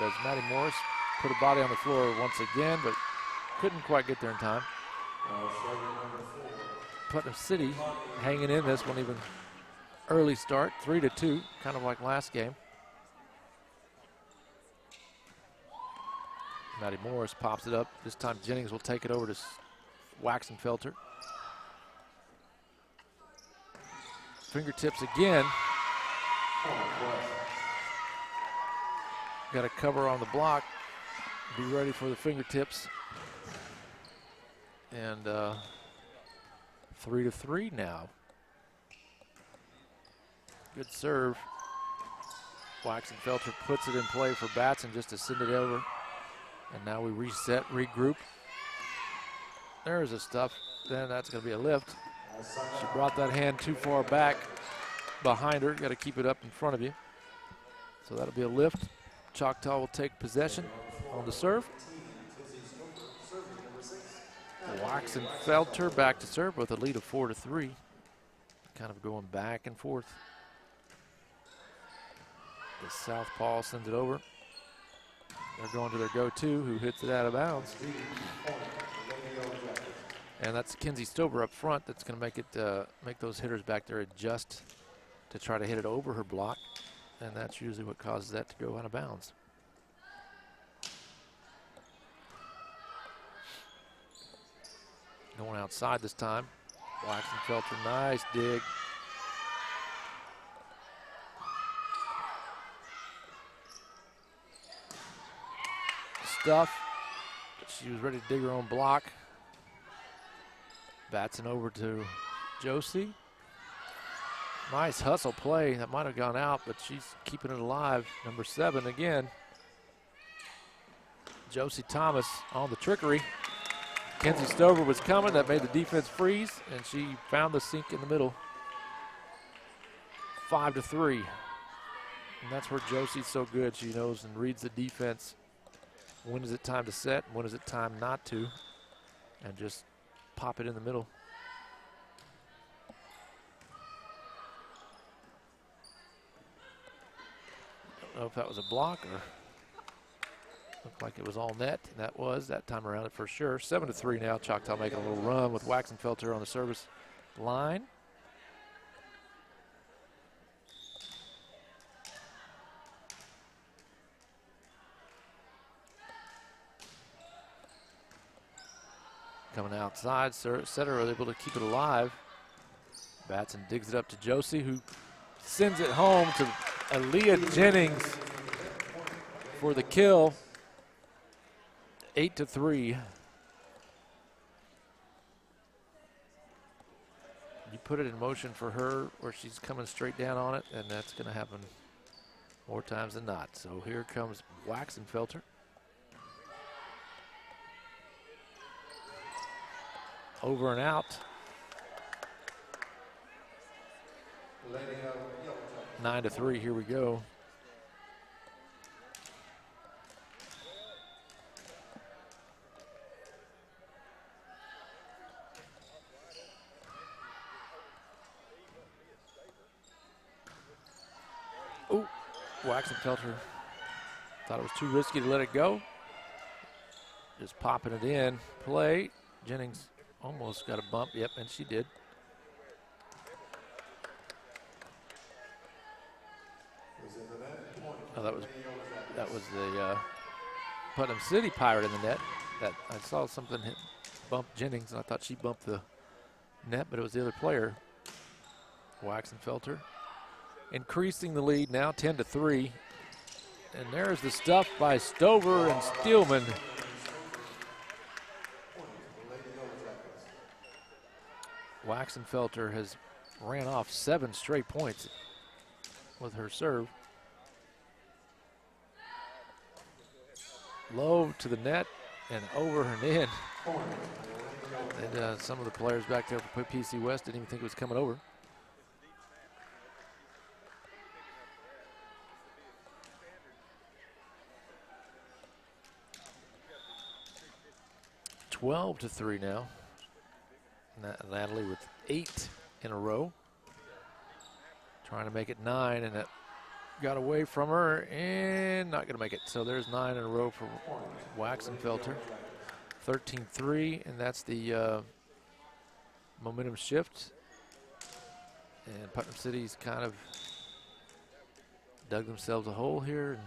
As Maddie Morris put her body on the floor once again, but couldn't quite get there in time. Putnam City hanging in this one, even early start, 3-2, kind of like last game. Maddie Morris pops it up. This time Jennings will take it over to Waxenfelter. Fingertips again. Got a cover on the block. Be ready for the fingertips. And 3-3 now. Good serve. Waxenfelter puts it in play for Batson just to send it over. And now we reset, regroup. There's a stuff. Then that's going to be a lift. She brought that hand too far back behind her. Got to keep it up in front of you. So that'll be a lift. Choctaw will take possession on the serve. Waxenfelter back to serve with a lead of 4-3. Kind of going back and forth. The southpaw sends it over. They're going to their go-to, who hits it out of bounds. And that's Kenzie Stover up front. That's going to make it make those hitters back there adjust to try to hit it over her block. And that's usually what causes that to go out of bounds. Going outside this time. Waxenfelter, nice dig. Stuff. She was ready to dig her own block. Batson over to Josie. Nice hustle play. That might have gone out, but she's keeping it alive. Number 7 again. Josie Thomas on the trickery. Kenzie Stover was coming. That made the defense freeze, and she found the sink in the middle. 5-3. And that's where Josie's so good. She knows and reads the defense. When is it time to set? When is it time not to? And just pop it in the middle. Don't know if that was a block or looked like it was all net. And that was that time around it for sure. 7-3 now. Choctaw making a little run with Waxenfelter on the service line. Coming outside, setter are able to keep it alive. Batson digs it up to Josie, who sends it home to Aaliyah Jennings for the kill. 8-3. You put it in motion for her where she's coming straight down on it, and that's going to happen more times than not. So here comes Waxenfelter. Over and out. 9-3, here we go. Oh, Waxenfelter thought it was too risky to let it go. Just popping it in. Play. Jennings almost got a bump, yep, and she did. Oh, that was the Putnam City Pirate in the net. That I saw something bump Jennings, and I thought she bumped the net, but it was the other player. Waxenfelter increasing the lead now, 10-3. And there's the stuff by Stover and Steelman. Waxenfelter has ran off 7 straight points with her serve. Low to the net and over and in. And some of the players back there for PC West didn't even think it was coming over. (12-3) now. Natalie with 8 in a row. Trying to make it 9, and it got away from her and not going to make it. So there's 9 in a row for Waxenfelter. 13-3, and that's the momentum shift. And Putnam City's kind of dug themselves a hole here. And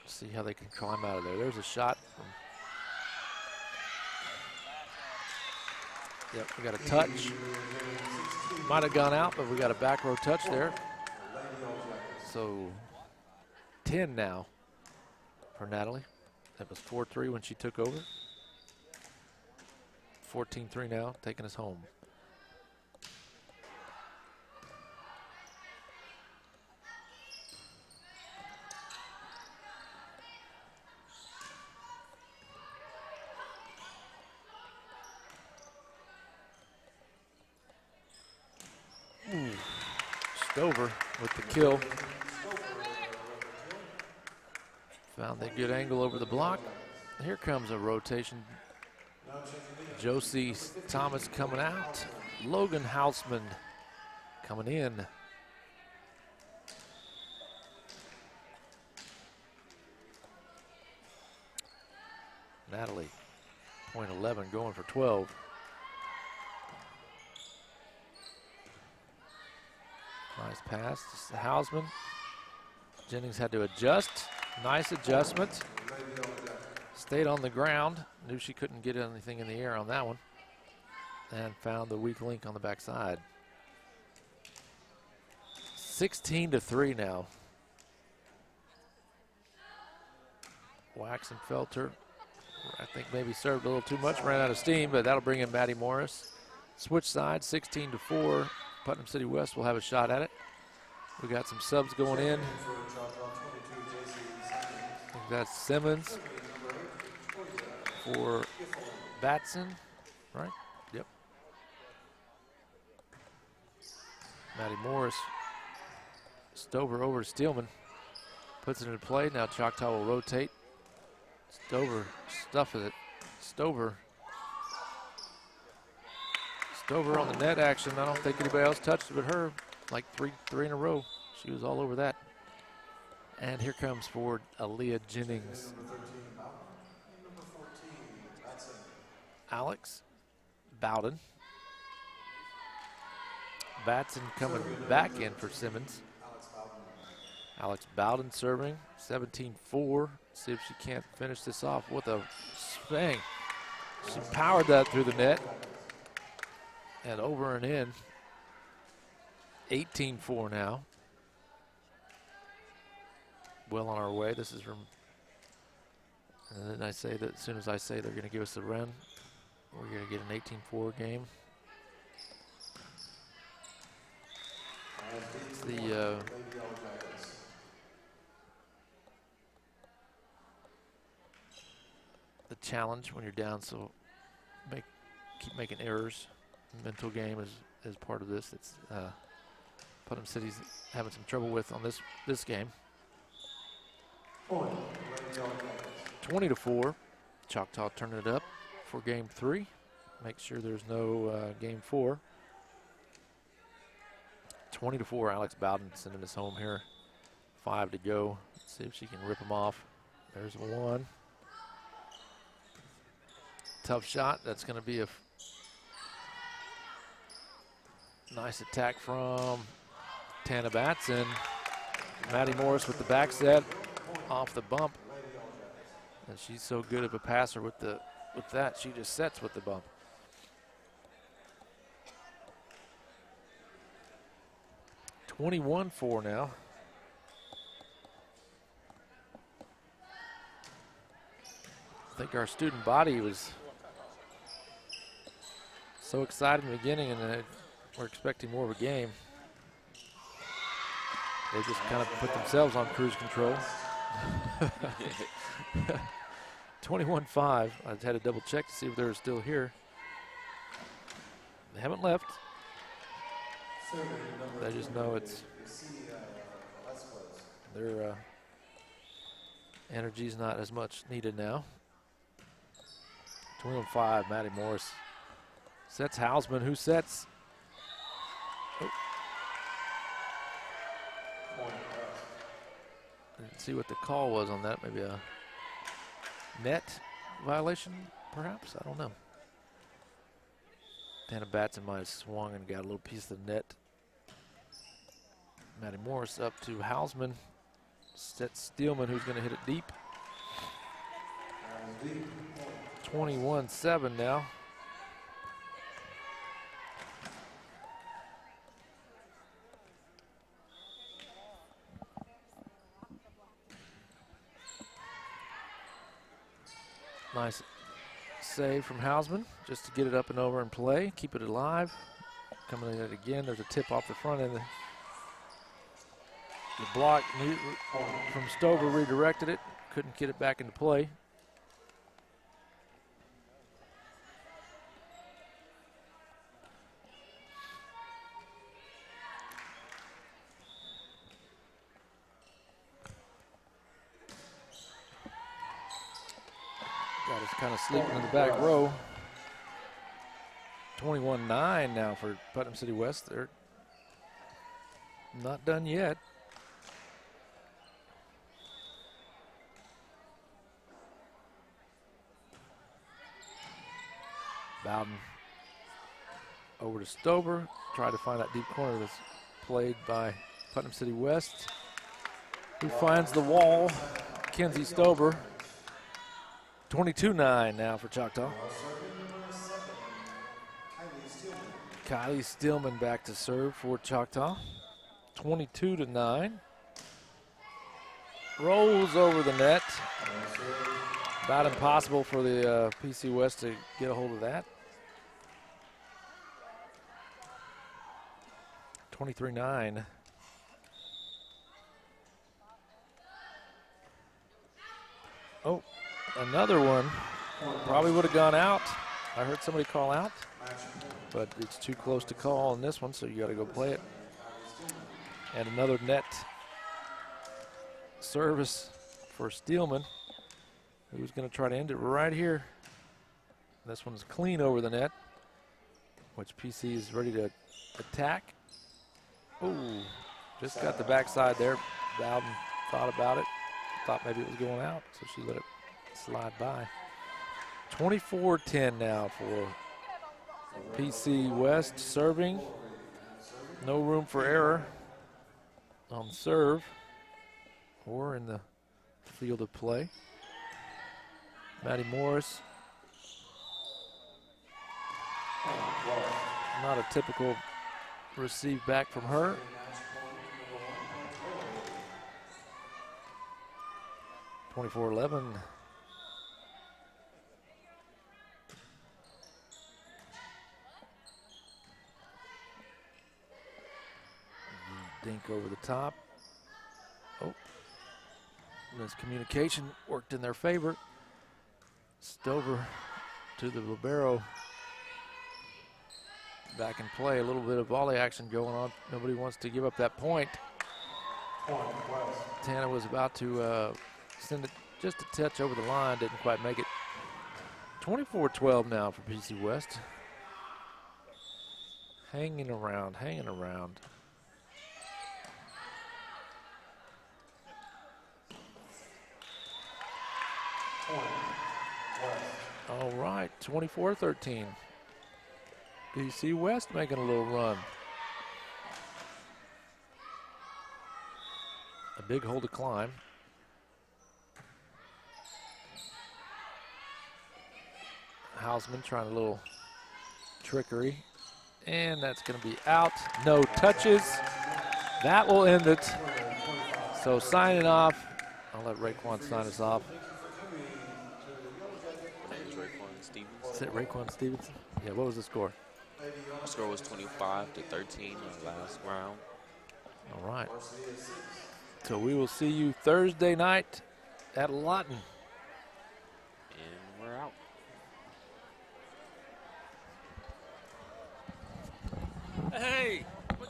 see how they can climb out of there. There's a shot from. Yep, we got a touch. Might have gone out, but we got a back row touch there. So 10 now for Natalie. That was 4-3 when she took over. 14-3 now, taking us home. Stover with the kill. Found a good angle over the block. Here comes a rotation. Josie Thomas coming out. Logan Hausman coming in. Natalie, point 11, going for 12. Nice pass to Hausman. Jennings had to adjust. Nice adjustment. Stayed on the ground. Knew she couldn't get anything in the air on that one. And found the weak link on the backside. 16-3 now. Waxenfelter, I think maybe served a little too much, ran out of steam, but that'll bring in Maddie Morris. Switch side, 16-4. Putnam City West will have a shot at it. We got some subs going in. We've got Simmons for Batson, right? Yep. Maddie Morris. Stover over to Steelman. Puts it into play. Now Choctaw will rotate. Stover stuffing it. Stover on the net action. I don't think anybody else touched it but her. Like three in a row. She was all over that. And here comes forward Aaliyah Jennings. Alex Bowden. Batson coming back in for Simmons. Alex Bowden serving, 17-4. See if she can't finish this off with a swing. She powered that through the net. And over and in. 18-4 now. Well on our way. This is from, and then I say that as soon as I say they're going to give us a run, we're going to get an 18-4 game. It's the challenge when you're down, so keep making errors. Mental game is part of this. It's Putnam City's having some trouble with on this game. 20-4. Choctaw turning it up for game 3. Make sure there's no game 4. 20-4. Alex Bowden sending us home here. 5 to go. Let's see if she can rip them off. There's one. Tough shot. That's going to be a nice attack from Tana Batson. Maddie Morris with the back set off the bump. And she's so good of a passer with that. She just sets with the bump. (21-4) now. I think our student body was so excited in the beginning, and we're expecting more of a game. They just kind of put themselves on cruise control. 21-5. I had to double check to see if they were still here. They haven't left. I just know it's their energy's not as much needed now. 21-5, Maddie Morris sets Hausman, who sets. Oh. Didn't see what the call was on that. Maybe a net violation, perhaps? I don't know. Tana Batson might have swung and got a little piece of the net. Maddie Morris up to Hausman. Sets Steelman, who's going to hit it deep. 21-7 now. Nice save from Hausman just to get it up and over and play, keep it alive. Coming in it again, there's a tip off the front end. The block from Stover redirected it, couldn't get it back into play. Got us kind of sleeping in the back row. 21-9 now for Putnam City West. They're not done yet. Bowden over to Stover. Tried to find that deep corner that's played by Putnam City West. Who finds the wall? Kenzie Stover. 22-9 now for Choctaw. Kylie Stillman back to serve for Choctaw. 22-9. Rolls over the net. About impossible for the PC West to get a hold of that. 23-9. Oh, another one. Probably would have gone out. I heard somebody call out, but it's too close to call on this one, so you got to go play it. And another net service for Steelman, who's going to try to end it right here. This one's clean over the net, which PC is ready to attack. Ooh, just got the backside there. Bowden thought about it, thought maybe it was going out, so she let it slide by. 24-10 now for PC West serving. No room for error on serve or in the field of play. Maddie Morris. Not a typical receive back from her. (24-11). Dink over the top. Oh, miscommunication worked in their favor. Stover to the libero. Back in play, a little bit of volley action going on. Nobody wants to give up that point. Tana was about to send it just a touch over the line, didn't quite make it. 24-12 now for PC West. Hanging around, hanging around. All right, 24-13. PC West making a little run. A big hole to climb. Hausman trying a little trickery. And that's going to be out. No touches. That will end it. So signing off. I'll let Raekwon sign us off. Is it Raekwon Stevenson? Yeah, what was the score? The score was 25-13 in the last round. All right. So we will see you Thursday night at Lawton. And we're out. Hey!